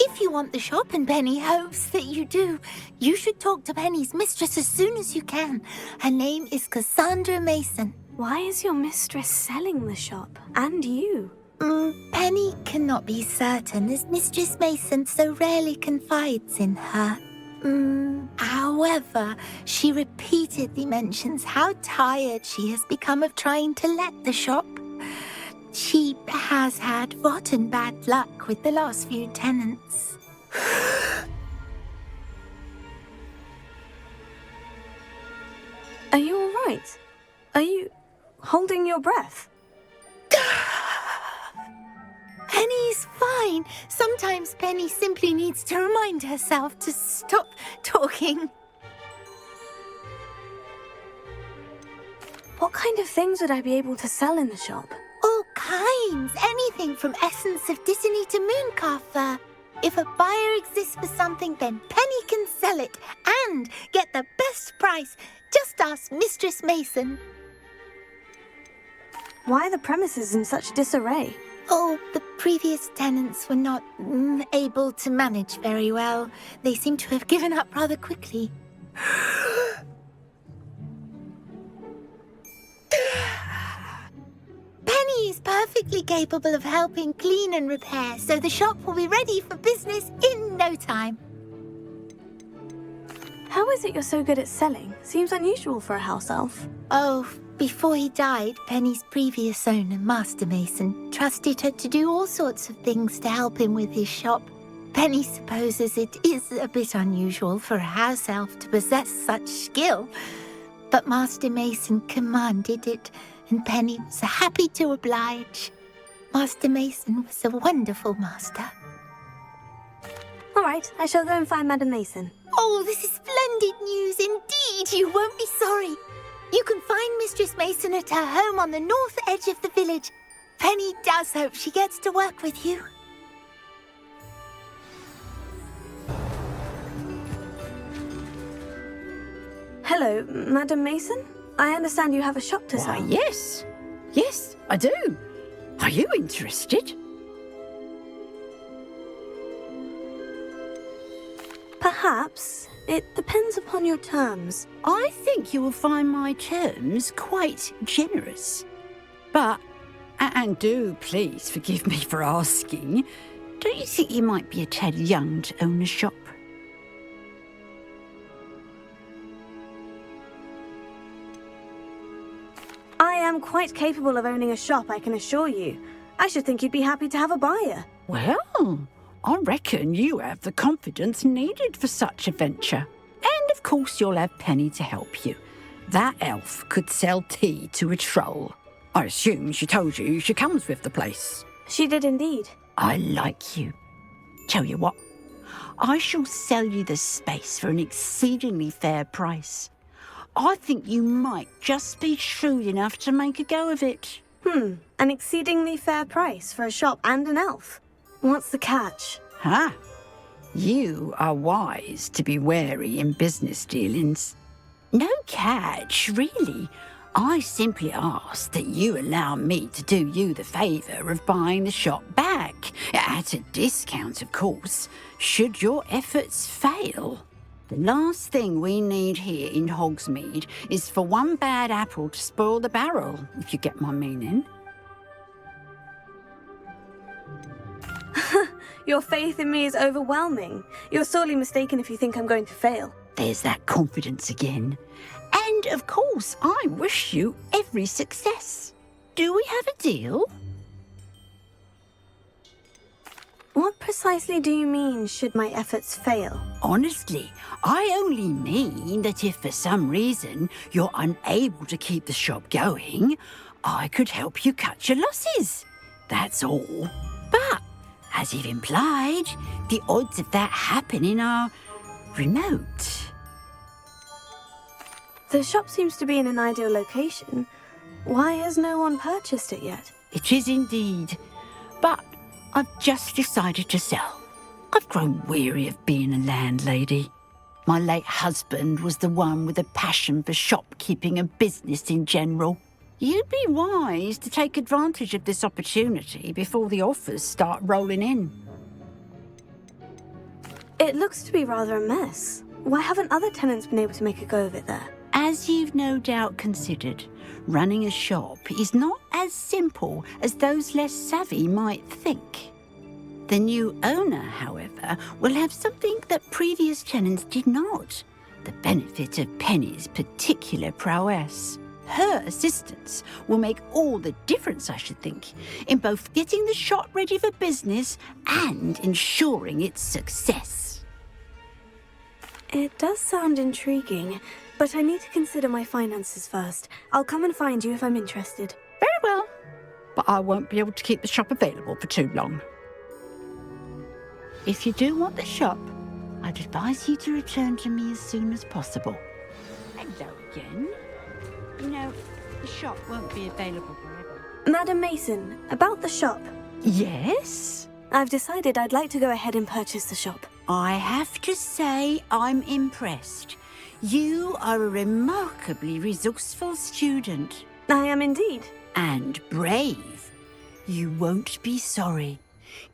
Speaker 8: If you want the shop and Penny hopes that you do, you should talk to Penny's mistress as soon as you can. Her name is Cassandra Mason.
Speaker 2: Why is your mistress selling the shop? And you?
Speaker 8: Penny cannot be certain, as Mistress Mason so rarely confides in her. However, she repeatedly mentions how tired she has become of trying to let the shop. She has had rotten bad luck with the last few tenants.
Speaker 2: Are you all right? Are you holding your breath?
Speaker 8: Penny's fine. Sometimes Penny simply needs to remind herself to stop talking.
Speaker 2: What kind of things would I be able to sell in the shop?
Speaker 8: All kinds. Anything from essence of Disney to Mooncar fur. If a buyer exists for something, then Penny can sell it and get the best price. Just ask Mistress Mason.
Speaker 2: Why are the premises in such disarray?
Speaker 8: Oh, the previous tenants were not able to manage very well. They seem to have given up rather quickly. Penny is perfectly capable of helping clean and repair, so the shop will be ready for business in no time.
Speaker 2: How is it you're so good at selling? Seems unusual for a house elf.
Speaker 8: Oh, before he died, Penny's previous owner, Master Mason, trusted her to do all sorts of things to help him with his shop. Penny supposes it is a bit unusual for a house elf to possess such skill, but Master Mason commanded it, and Penny was happy to oblige. Master Mason was a wonderful master.
Speaker 2: All right, I shall go and find Madam Mason.
Speaker 8: Oh, this is splendid news indeed. You won't be sorry. You can find Mistress Mason at her home on the north edge of the village. Penny does hope she gets to work with you.
Speaker 2: Hello, Madam Mason. I understand you have a shop to
Speaker 13: Why,
Speaker 2: sell.
Speaker 13: yes. Yes, I do. Are you interested?
Speaker 2: Perhaps. It depends upon your terms.
Speaker 13: I think you will find my terms quite generous. But, and do please forgive me for asking, don't you think you might be a tad young to own a shop?
Speaker 2: I am quite capable of owning a shop, I can assure you. I should think you'd be happy to have a buyer.
Speaker 13: Well, I reckon you have the confidence needed for such a venture. And of course you'll have Penny to help you. That elf could sell tea to a troll. I assume she told you she comes with the place.
Speaker 2: She did indeed.
Speaker 13: I like you. Tell you what, I shall sell you the space for an exceedingly fair price. I think you might just be shrewd enough to make a go of it.
Speaker 2: An exceedingly fair price for a shop and an elf. What's the catch?
Speaker 13: Huh? You are wise to be wary in business dealings. No catch, really. I simply ask that you allow me to do you the favour of buying the shop back, at a discount, of course, should your efforts fail. The last thing we need here in Hogsmeade is for one bad apple to spoil the barrel, if you get my meaning.
Speaker 2: Your faith in me is overwhelming. You're sorely mistaken if you think I'm going to fail.
Speaker 13: There's that confidence again. And, of course, I wish you every success. Do we have a deal?
Speaker 2: What precisely do you mean, should my efforts fail?
Speaker 13: Honestly, I only mean that if for some reason you're unable to keep the shop going, I could help you cut your losses. That's all. But, as you've implied, the odds of that happening are remote.
Speaker 2: The shop seems to be in an ideal location. Why has no one purchased it yet?
Speaker 13: It is indeed. But I've just decided to sell. I've grown weary of being a landlady. My late husband was the one with a passion for shopkeeping and business in general. You'd be wise to take advantage of this opportunity before the offers start rolling in.
Speaker 2: It looks to be rather a mess. Why haven't other tenants been able to make a go of it there?
Speaker 13: As you've no doubt considered, running a shop is not as simple as those less savvy might think. The new owner, however, will have something that previous tenants did not, the benefit of Penny's particular prowess. Her assistance will make all the difference, I should think, in both getting the shop ready for business and ensuring its success.
Speaker 2: It does sound intriguing, but I need to consider my finances first. I'll come and find you if I'm interested.
Speaker 13: Very well, but I won't be able to keep the shop available for too long. If you do want the shop, I'd advise you to return to me as soon as possible. Hello again. You know, the shop won't be available forever.
Speaker 2: Madam Mason, about the shop.
Speaker 13: Yes?
Speaker 2: I've decided I'd like to go ahead and purchase the shop.
Speaker 13: I have to say I'm impressed. You are a remarkably resourceful student.
Speaker 2: I am indeed.
Speaker 13: And brave. You won't be sorry.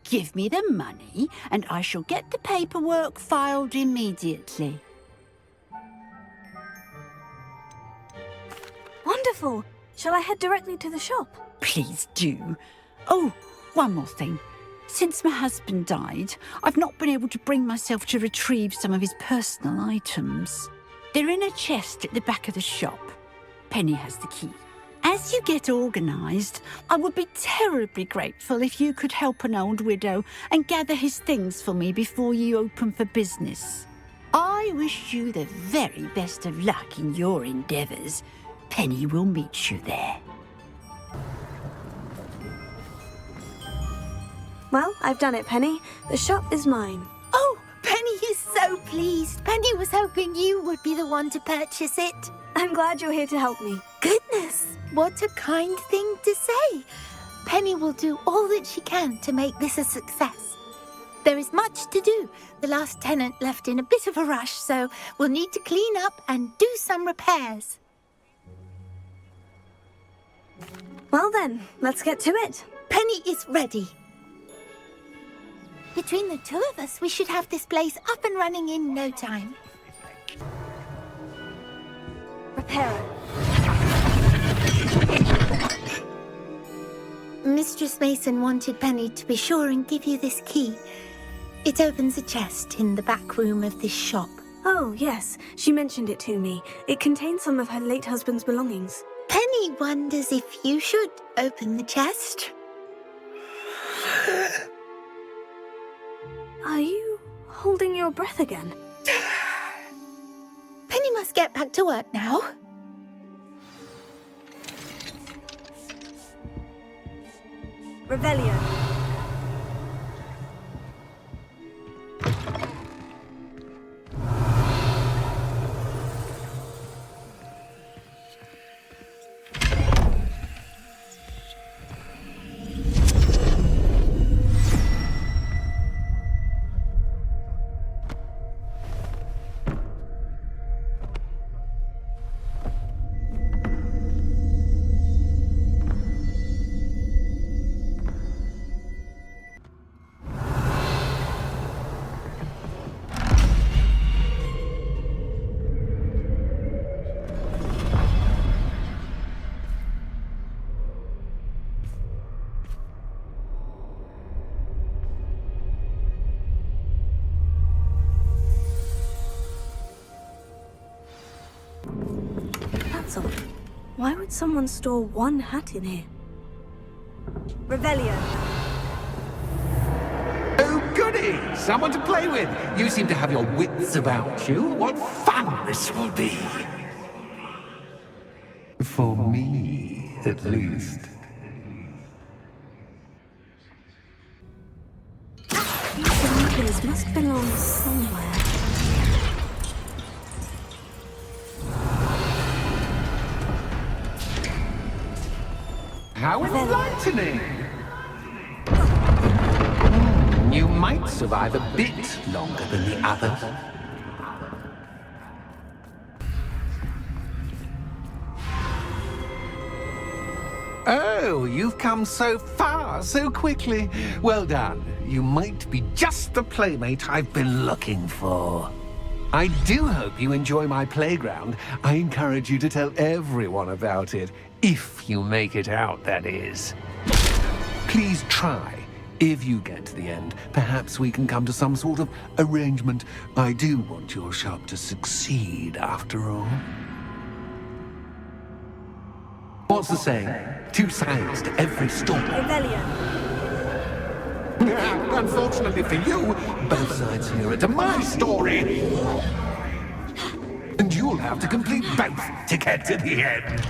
Speaker 13: Give me the money and I shall get the paperwork filed immediately.
Speaker 2: Wonderful. Shall I head directly to the shop?
Speaker 13: Please do. Oh, one more thing. Since my husband died, I've not been able to bring myself to retrieve some of his personal items. They're in a chest at the back of the shop. Penny has the key. As you get organised, I would be terribly grateful if you could help an old widow and gather his things for me before you open for business. I wish you the very best of luck in your endeavours. Penny will meet you there.
Speaker 2: Well, I've done it, Penny. The shop is mine.
Speaker 8: Oh, Penny is so pleased. Penny was hoping you would be the one to purchase it.
Speaker 2: I'm glad you're here to help me.
Speaker 8: Goodness, what a kind thing to say. Penny will do all that she can to make this a success. There is much to do. The last tenant left in a bit of a rush, so we'll need to clean up and do some repairs.
Speaker 2: Well then, let's get to it.
Speaker 8: Penny is ready. Between the two of us, we should have this place up and running in no time.
Speaker 2: Repairer.
Speaker 8: Mistress Mason wanted Penny to be sure and give you this key. It opens a chest in the back room of this shop.
Speaker 2: Oh, yes. She mentioned it to me. It contains some of her late husband's belongings.
Speaker 8: Penny wonders if you should open the chest.
Speaker 2: Are you holding your breath again?
Speaker 8: Penny must get back to work now.
Speaker 2: Revelio. That's odd. Why would someone store one hat in here? Revelio.
Speaker 6: Oh, goody! Someone to play with. You seem to have your wits about you. What fun this will be. For me, at least.
Speaker 2: These binoculars must belong somewhere.
Speaker 6: How enlightening! You might survive a bit longer than the others. Oh, you've come so far so quickly. Well done. You might be just the playmate I've been looking for. I do hope you enjoy my playground. I encourage you to tell everyone about it. If you make it out, that is. Please try. If you get to the end, perhaps we can come to some sort of arrangement. I do want your shop to succeed, after all. What's the saying? Two sides to every story.
Speaker 2: Revelio.
Speaker 6: Unfortunately for you, both sides hear it to my story. And you'll have to complete both to get to the end.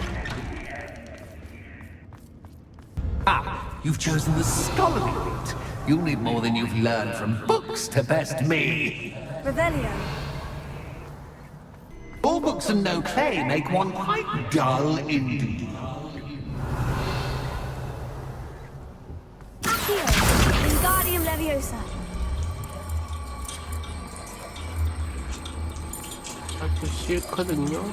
Speaker 6: Ah, you've chosen the scholarly route. You'll need more than you've learned from books to best me.
Speaker 2: Revelio.
Speaker 6: All books and no play make one quite dull indeed.
Speaker 2: Here, Wingardium Leviosa.
Speaker 1: 아주 싫거든요.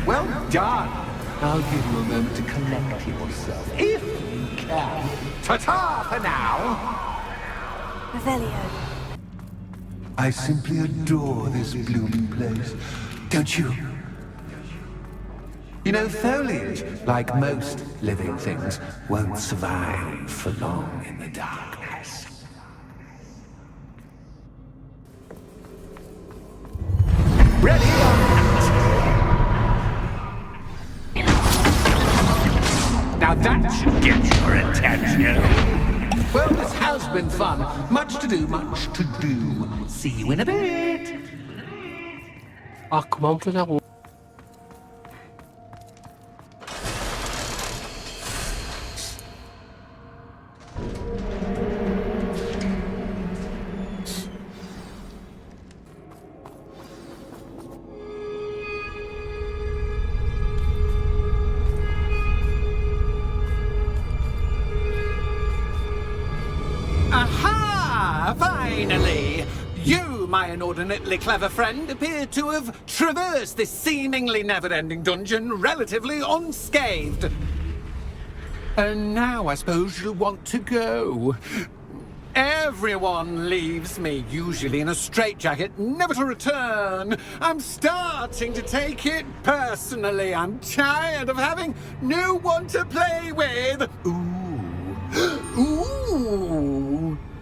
Speaker 6: Well done. I'll give you a moment to collect yourself, if you can. Ta-ta for now.
Speaker 2: Revelio.
Speaker 6: I simply adore this blooming place. Don't you? You know, foliage, like most living things, won't survive for long in the darkness. Ready or not? Now that should get your attention. Well, this has been fun. Much to do, much to do. See you in a bit.
Speaker 1: 아, 그만 보자고.
Speaker 6: Aha! Finally! You, my inordinately clever friend, appear to have traversed this seemingly never-ending dungeon relatively unscathed. And now I suppose you'll want to go. Everyone leaves me, usually in a straitjacket, never to return. I'm starting to take it personally. I'm tired of having no one to play with. Ooh.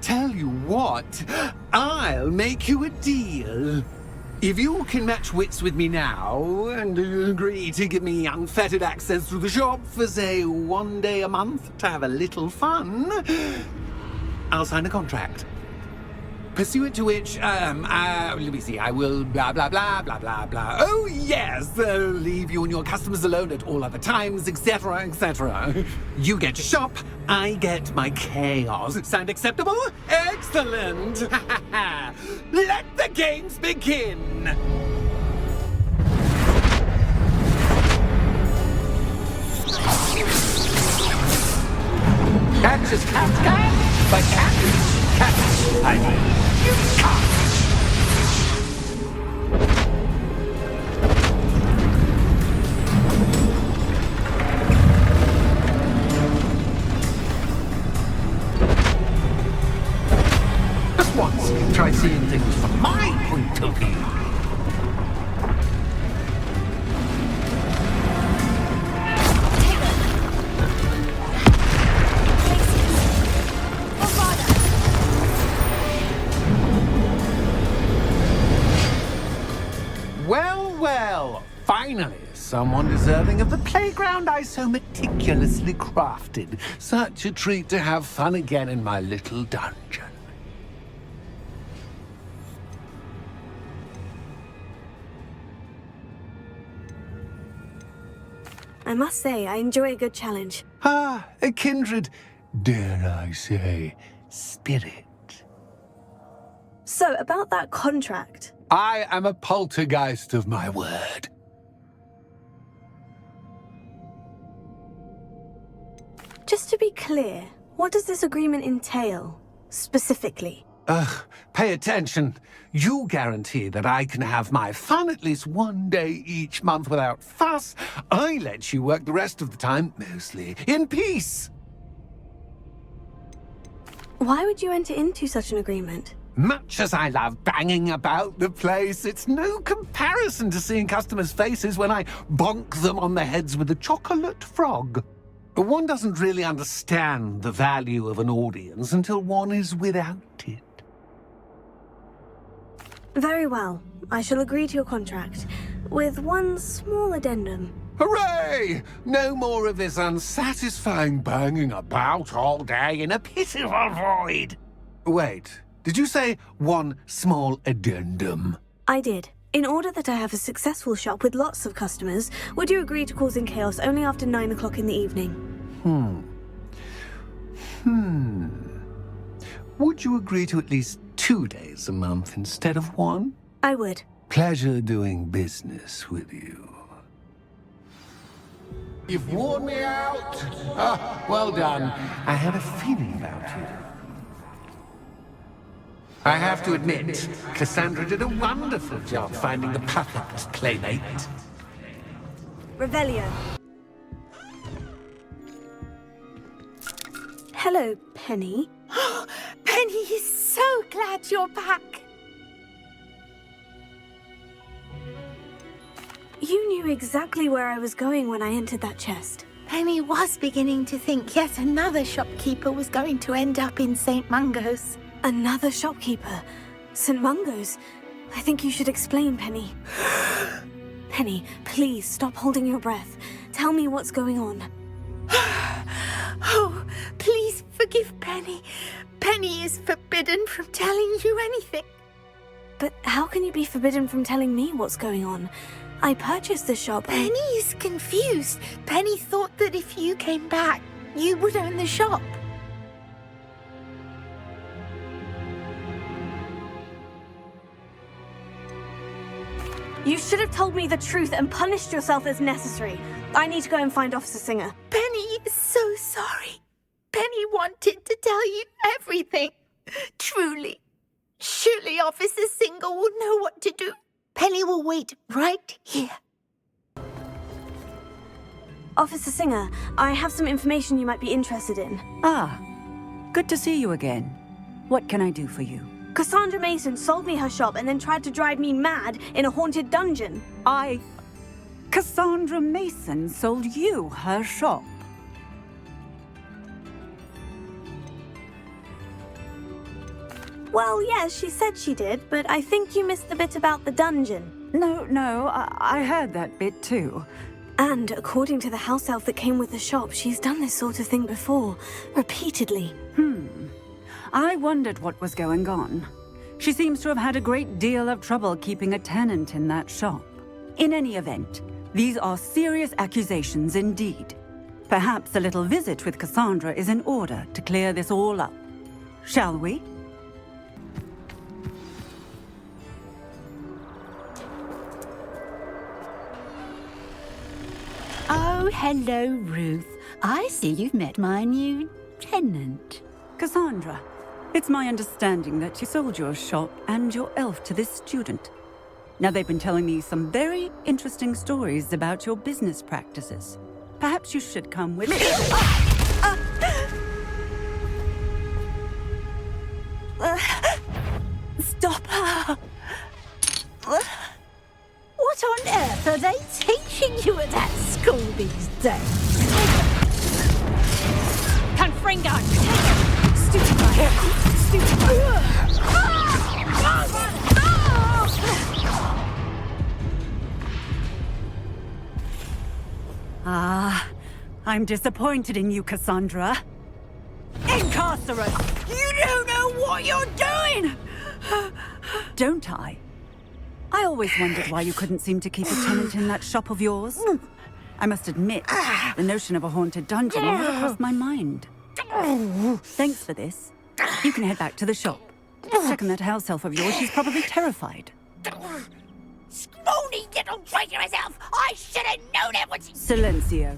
Speaker 6: Tell you what, I'll make you a deal. If you can match wits with me now and agree to give me unfettered access to the shop for, say, 1 day a month to have a little fun, I'll sign a contract. Pursuant to which, let me see, I will blah, blah, blah, blah, blah, blah. Oh, yes, leave you and your customers alone at all other times, etc., etc. You get your shop, I get my chaos. Sound acceptable? Excellent! Let the games begin! Catch as cat can, but cat, I mean, you can't! Just once, try seeing things from my point of view. Well, finally, someone deserving of the playground I so meticulously crafted. Such a treat to have fun again in my little dungeon.
Speaker 2: I must say, I enjoy a good challenge.
Speaker 6: Ah, a kindred, dare I say, spirit.
Speaker 2: So, about that contract.
Speaker 6: I am a poltergeist of my word.
Speaker 2: Just to be clear, what does this agreement entail, specifically?
Speaker 6: Pay attention. You guarantee that I can have my fun at least 1 day each month without fuss. I let you work the rest of the time, mostly in peace.
Speaker 2: Why would you enter into such an agreement?
Speaker 6: Much as I love banging about the place, it's no comparison to seeing customers' faces when I bonk them on the heads with a chocolate frog. One doesn't really understand the value of an audience until one is without it.
Speaker 2: Very well. I shall agree to your contract, with one small addendum.
Speaker 6: Hooray! No more of this unsatisfying banging about all day in a pitiful void. Wait. Did you say one small addendum?
Speaker 2: I did. In order that I have a successful shop with lots of customers, would you agree to causing chaos only after 9 o'clock in the evening?
Speaker 6: Would you agree to at least 2 days a month instead of 1?
Speaker 2: I would.
Speaker 6: Pleasure doing business with you. You've worn me out. Well done. I had a feeling about you. I have to admit, Cassandra did a wonderful job finding the perfect playmate.
Speaker 2: Revelio. Hello, Penny.
Speaker 8: Penny is so glad you're back.
Speaker 2: You knew exactly where I was going when I entered that chest.
Speaker 8: Penny was beginning to think yet another shopkeeper was going to end up in St. Mungo's.
Speaker 2: Another shopkeeper? St. Mungo's? I think you should explain, Penny. Penny, please stop holding your breath. Tell me what's going on.
Speaker 8: Oh, please forgive Penny. Penny is forbidden from telling you anything.
Speaker 2: But how can you be forbidden from telling me what's going on? I purchased the shop.
Speaker 8: Penny is confused. Penny thought that if you came back, you would own the shop.
Speaker 2: You should have told me the truth and punished yourself as necessary. I need to go and find Officer Singer.
Speaker 8: Penny is so sorry. Penny wanted to tell you everything. Truly. Surely Officer Singer will know what to do. Penny will wait right here.
Speaker 2: Officer Singer, I have some information you might be interested in.
Speaker 4: Ah, good to see you again. What can I do for you?
Speaker 2: Cassandra Mason sold me her shop and then tried to drive me mad in a haunted dungeon.
Speaker 4: Cassandra Mason sold you her shop.
Speaker 2: Well, yes, she said she did, but I think you missed the bit about the dungeon.
Speaker 4: No, I heard that bit too.
Speaker 2: And according to the house elf that came with the shop, she's done this sort of thing before, repeatedly.
Speaker 4: I wondered what was going on. She seems to have had a great deal of trouble keeping a tenant in that shop. In any event, these are serious accusations indeed. Perhaps a little visit with Cassandra is in order to clear this all up. Shall we?
Speaker 13: Oh, hello, Ruth. I see you've met my new tenant.
Speaker 4: Cassandra, it's my understanding that you sold your shop and your elf to this student. Now, they've been telling me some very interesting stories about your business practices. Perhaps you should come with me.
Speaker 8: Stop her! What on earth are they teaching you at that school these days?
Speaker 11: Confringo! Stupefy!
Speaker 4: I'm disappointed in you, Cassandra. Incarcerate!
Speaker 8: You don't know what you're doing!
Speaker 4: Don't I? I always wondered why you couldn't seem to keep a tenant in that shop of yours. I must admit, the notion of a haunted dungeon never crossed my mind. Thanks for this. You can head back to the shop. Checking that house elf of yours, she's probably terrified.
Speaker 8: Scrawny little traitorous elf! I should have known it was...
Speaker 4: Silencio.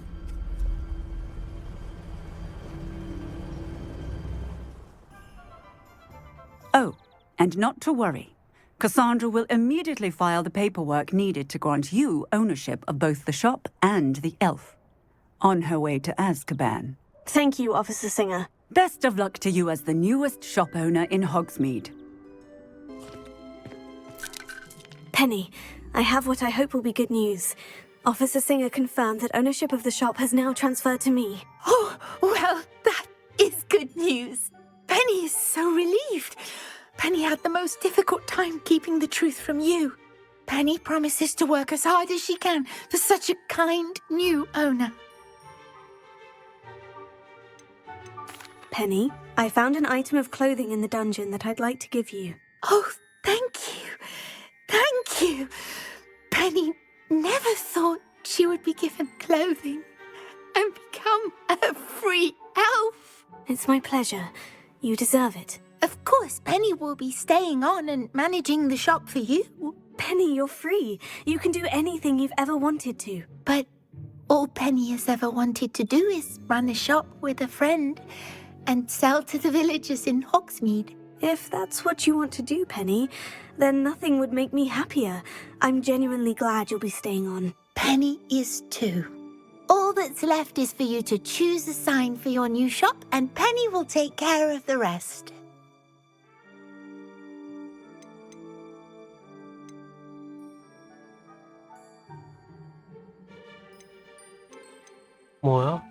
Speaker 4: Oh, and not to worry. Cassandra will immediately file the paperwork needed to grant you ownership of both the shop and the elf. On her way to Azkaban.
Speaker 2: Thank you, Officer Singer.
Speaker 4: Best of luck to you as the newest shop owner in Hogsmeade.
Speaker 2: Penny, I have what I hope will be good news. Officer Singer confirmed that ownership of the shop has now transferred to me.
Speaker 8: Oh, well, that is good news. Penny is so relieved. Penny had the most difficult time keeping the truth from you. Penny promises to work as hard as she can for such a kind new owner.
Speaker 2: Penny, I found an item of clothing in the dungeon that I'd like to give you.
Speaker 8: Oh, thank you. Thank you. Penny never thought she would be given clothing and become a free elf.
Speaker 2: It's my pleasure. You deserve it.
Speaker 8: Of course, Penny will be staying on and managing the shop for you.
Speaker 2: Penny, you're free. You can do anything you've ever wanted to.
Speaker 8: But all Penny has ever wanted to do is run a shop with a friend and sell to the villagers in Hogsmeade.
Speaker 2: If that's what you want to do, Penny, then nothing would make me happier. I'm genuinely glad you'll be staying on.
Speaker 8: Penny is too. All that's left is for you to choose a sign for your new shop, and Penny will take care of the rest.
Speaker 1: 뭐야?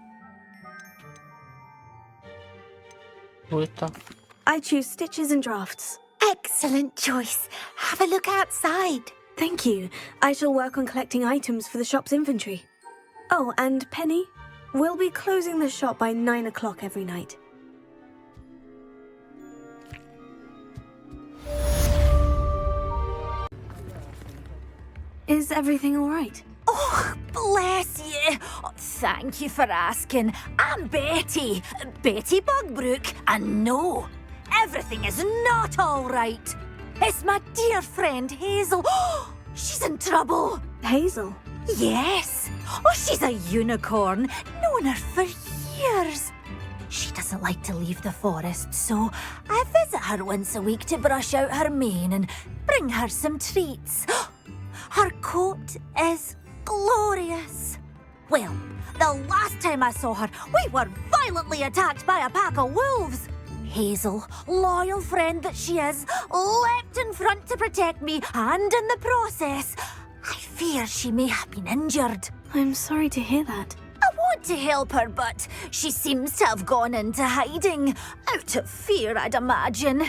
Speaker 1: 모르겠다.
Speaker 2: I choose stitches and drafts.
Speaker 8: Excellent choice. Have a look outside.
Speaker 2: Thank you. I shall work on collecting items for the shop's inventory. Oh, and Penny, we'll be closing the shop by 9 o'clock every night. Is everything all right?
Speaker 14: Oh, bless you. Thank you for asking. I'm Betty. Betty Bugbrook. And no, everything is not all right. It's my dear friend Hazel. She's in trouble.
Speaker 2: Hazel?
Speaker 14: Yes. Oh, she's a unicorn. Known her for years. She doesn't like to leave the forest, so I visit her once a week to brush out her mane and bring her some treats. Her coat is glorious. Well, the last time I saw her, we were violently attacked by a pack of wolves. Hazel, loyal friend that she is, leapt in front to protect me, and in the process, I fear she may have been injured.
Speaker 2: I'm sorry to hear that.
Speaker 14: I want to help her, but she seems to have gone into hiding. Out of fear, I'd imagine.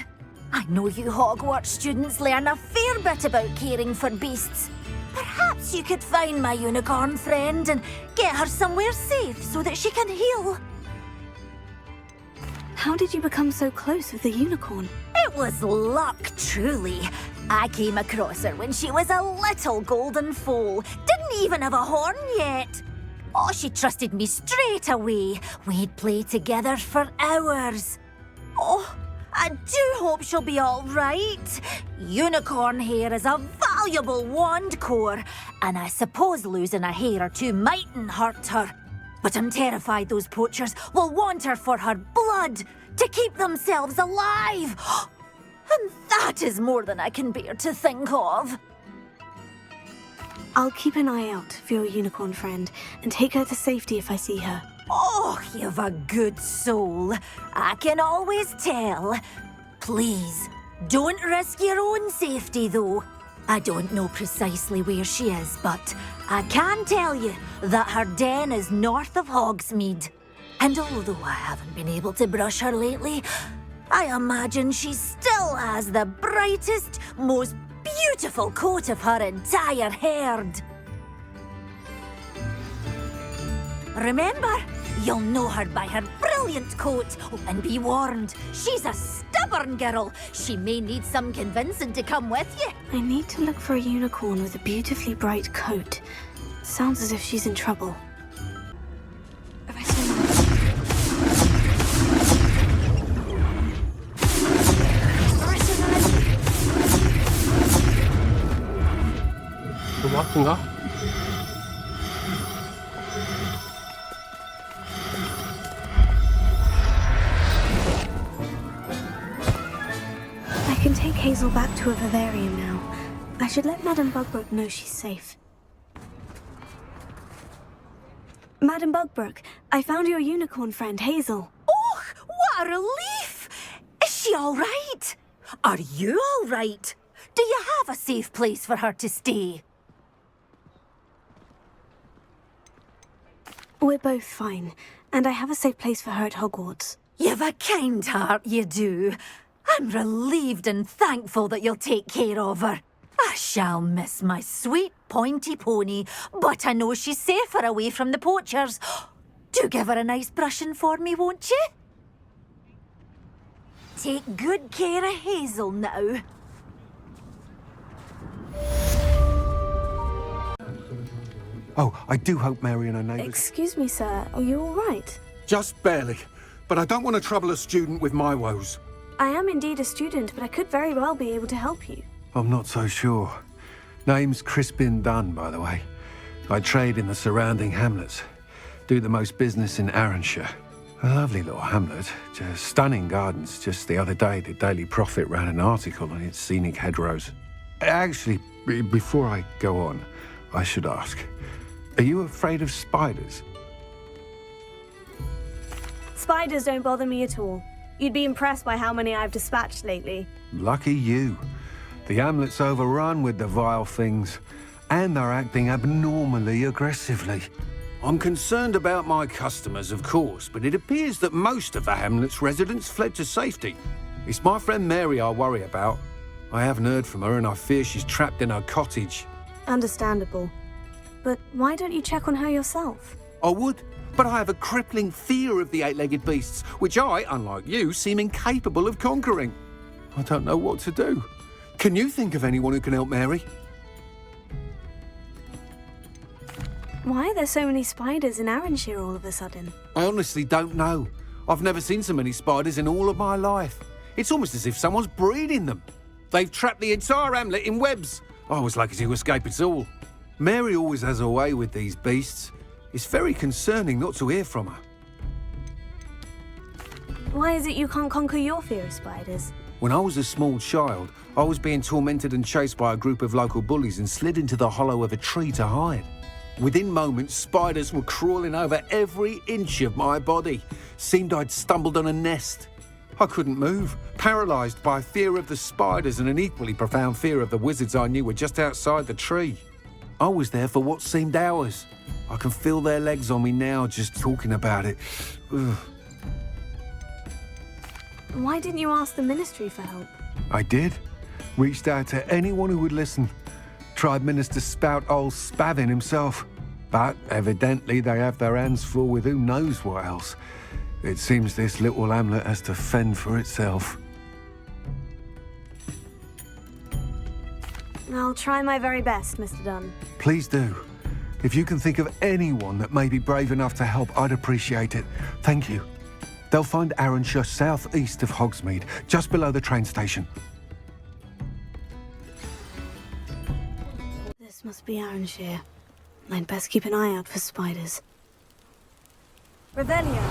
Speaker 14: I know you Hogwarts students learn a fair bit about caring for beasts. Perhaps you could find my unicorn friend and get her somewhere safe so that she can heal.
Speaker 2: How did you become so close with the unicorn?
Speaker 14: It was luck, truly. I came across her when she was a little golden foal. Didn't even have a horn yet. Oh, she trusted me straight away. We'd play together for hours. Oh, I do hope she'll be all right. Unicorn hair is a valuable wand core, and I suppose losing a hair or two mightn't hurt her. But I'm terrified those poachers will want her for her blood to keep themselves alive. And that is more than I can bear to think of.
Speaker 2: I'll keep an eye out for your unicorn friend and take her to safety if I see her.
Speaker 14: Oh, you've a good soul. I can always tell. Please, don't risk your own safety, though. I don't know precisely where she is, but I can tell you that her den is north of Hogsmeade. And although I haven't been able to brush her lately, I imagine she still has the brightest, most beautiful coat of her entire herd. Remember, you'll know her by her brilliant coat. Oh, and be warned, she's a stubborn girl. She may need some convincing to come with you.
Speaker 2: I need to look for a unicorn with a beautifully bright coat. Sounds as if she's in trouble.
Speaker 1: 좀 아픈가?
Speaker 2: I can take Hazel back to a vivarium now. I should let Madame Bugbrook know she's safe. Madame Bugbrook, I found your unicorn friend, Hazel.
Speaker 14: Oh, what a relief! Is she all right? Are you all right? Do you have a safe place for her to stay?
Speaker 2: We're both fine, and I have a safe place for her at Hogwarts.
Speaker 14: You've a kind heart, you do. I'm relieved and thankful that you'll take care of her. I shall miss my sweet pointy pony, but I know she's safer away from the poachers. Do give her a nice brushing for me, won't you? Take good care of Hazel now.
Speaker 6: Oh, I do hope Mary and her neighbours...
Speaker 2: Excuse me, sir. Are you all right?
Speaker 15: Just barely. But I don't want to trouble a student with my woes.
Speaker 2: I am indeed a student, but I could very well be able to help you.
Speaker 6: I'm not so sure. Name's Crispin Dunn, by the way. I trade in the surrounding hamlets. Do the most business in Arranshire. A lovely little hamlet. Just stunning gardens. Just the other day, the Daily Prophet ran an article on its scenic hedgerows. Actually, before I go on, I should ask, are you afraid of spiders?
Speaker 2: Spiders don't bother me at all. You'd be impressed by how many I've dispatched lately.
Speaker 6: Lucky you. The hamlet's overrun with the vile things, and they're acting abnormally aggressively. I'm concerned about my customers, of course, but it appears that most of the hamlet's residents fled to safety. It's my friend Mary I worry about. I haven't heard from her and I fear she's trapped in her cottage.
Speaker 2: Understandable. But why don't you check on her yourself?
Speaker 6: I would, but I have a crippling fear of the eight-legged beasts, which I, unlike you, seem incapable of conquering. I don't know what to do. Can you think of anyone who can help Mary?
Speaker 2: Why are there so many spiders in Arranshire all of a sudden?
Speaker 6: I honestly don't know. I've never seen so many spiders in all of my life. It's almost as if someone's breeding them. They've trapped the entire hamlet in webs. I was lucky to escape it all. Mary always has a way with these beasts. It's very concerning not to hear from her.
Speaker 2: Why is it you can't conquer your fear of spiders?
Speaker 6: When I was a small child, I was being tormented and chased by a group of local bullies and slid into the hollow of a tree to hide. Within moments, spiders were crawling over every inch of my body. Seemed I'd stumbled on a nest. I couldn't move, paralysed by fear of the spiders and an equally profound fear of the wizards I knew were just outside the tree. I was there for what seemed hours. I can feel their legs on me now just talking about it. Ugh.
Speaker 2: Why didn't you ask the ministry for help?
Speaker 6: I did. Reached out to anyone who would listen. Tried Minister Spout old Spavin himself. But evidently they have their hands full with who knows what else. It seems this little hamlet has to fend for itself.
Speaker 2: I'll try my very best, Mr. Dunn.
Speaker 6: Please do. If you can think of anyone that may be brave enough to help, I'd appreciate it. Thank you. They'll find Arranshire southeast of Hogsmeade, just below the train station.
Speaker 2: This must be Arranshire. I'd best keep an eye out for spiders. Revelio!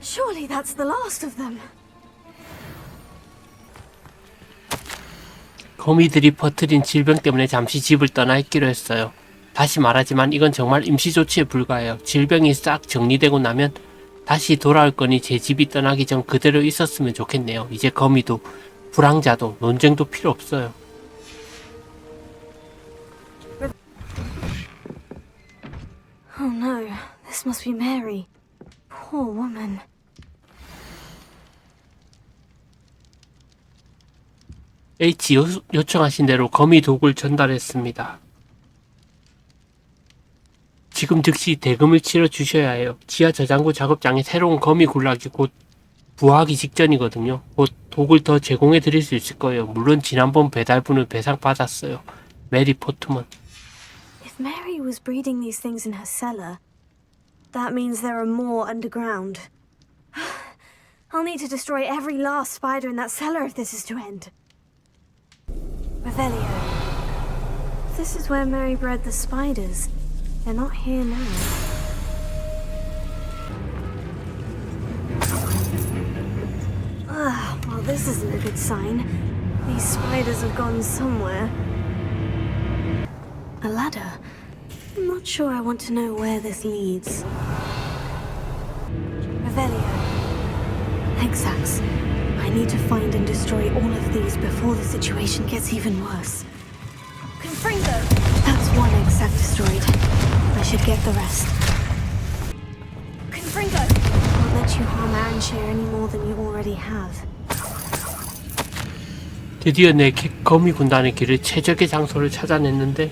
Speaker 2: Surely that's the last of them.
Speaker 1: 거미들이 퍼뜨린 질병 때문에 잠시 집을 떠나 있기로 했어요. 다시 말하지만 이건 정말 임시 조치에 불과해요. 질병이 싹 정리되고 나면 다시 돌아올 거니 제 집이 떠나기 전 그대로 있었으면 좋겠네요. 이제 거미도 불황자도 논쟁도 필요 없어요.
Speaker 2: Oh no, this must be Mary. Poor woman.
Speaker 1: H 요청하신 대로 거미 독을 전달했습니다. 지금 즉시 대금을 치러 주셔야 해요. 지하 저장고 작업장에 새로운 거미 군락이 곧 부화하기 직전이거든요. 곧 독을 더 제공해 드릴 수 있을 거예요. 물론 지난번 배달분을 배상받았어요. 메리 포트먼.
Speaker 2: If Mary was breeding these things in her cellar, that means there are more underground. I'll need to destroy every last spider in that cellar if this is to end. Revelio. This is where Mary bred the spiders. They're not here now. Well, this isn't a good sign. These spiders have gone somewhere. A ladder. I'm not sure I want to know where this leads. Revelio. Hexax. I need to find and destroy all of these before the situation gets even worse. Confringo! That's one Hexac destroyed. I should get the rest. Confringo! Won't let you harm Arranshire any more than you already have.
Speaker 1: 드디어 내 거미 군단의 길을 최적의 장소를 찾아냈는데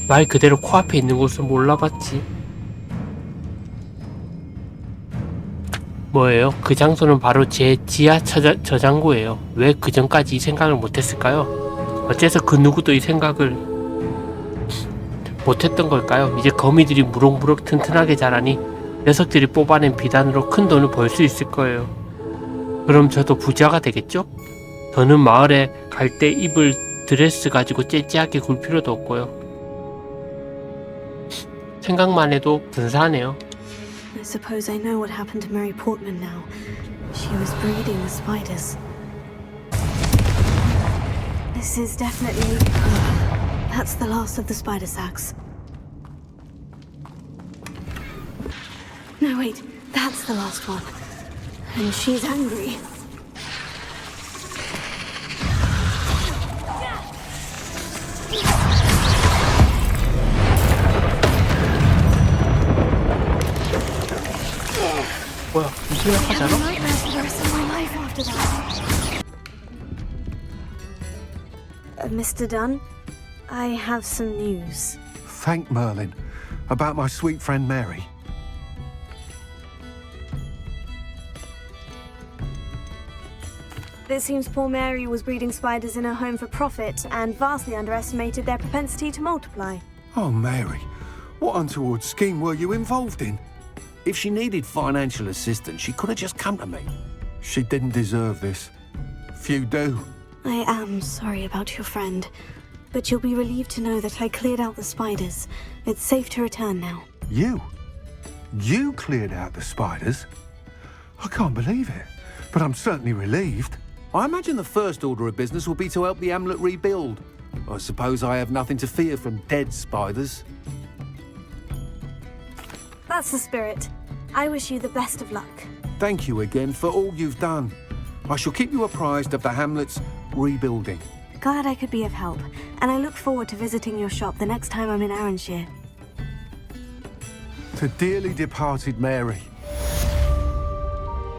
Speaker 1: 말 그대로 코앞에 있는 곳을 몰라봤지. 뭐예요? 그 장소는 바로 제 지하 저장고예요. 왜 그 전까지 이 생각을 못했을까요? 어째서 그 누구도 이 생각을 못했던 걸까요? 이제 거미들이 무럭무럭 튼튼하게 자라니 녀석들이 뽑아낸 비단으로 큰 돈을 벌 수 있을 거예요. 그럼 저도 부자가 되겠죠? 더는 마을에 갈 때 입을 드레스 가지고 째째하게 굴 필요도 없고요. 생각만 해도 근사하네요.
Speaker 2: I suppose I know what happened to Mary Portman now. She was breeding the spiders. This is definitely... that's the last of the spider sacks. No, wait. That's the last one. And she's angry.
Speaker 1: 생각하잖아?
Speaker 2: Mr. Dunn, I have some news.
Speaker 6: Thank Merlin. About my sweet friend Mary.
Speaker 2: It seems poor Mary was breeding spiders in her home for profit and vastly underestimated their propensity to multiply.
Speaker 6: Oh, Mary, what untoward scheme were you involved in? If she needed financial assistance, she could have just come to me. She didn't deserve this. Few do.
Speaker 2: I am sorry about your friend, but you'll be relieved to know that I cleared out the spiders. It's safe to return now.
Speaker 6: You? You cleared out the spiders? I can't believe it, but I'm certainly relieved. I imagine the first order of business will be to help the amulet rebuild. I suppose I have nothing to fear from dead spiders.
Speaker 2: That's the spirit. I wish you the best of luck.
Speaker 6: Thank you again for all you've done. I shall keep you apprised of the hamlet's rebuilding.
Speaker 2: Glad I could be of help, and I look forward to visiting your shop the next time I'm in Arranshire.
Speaker 6: To dearly departed Mary,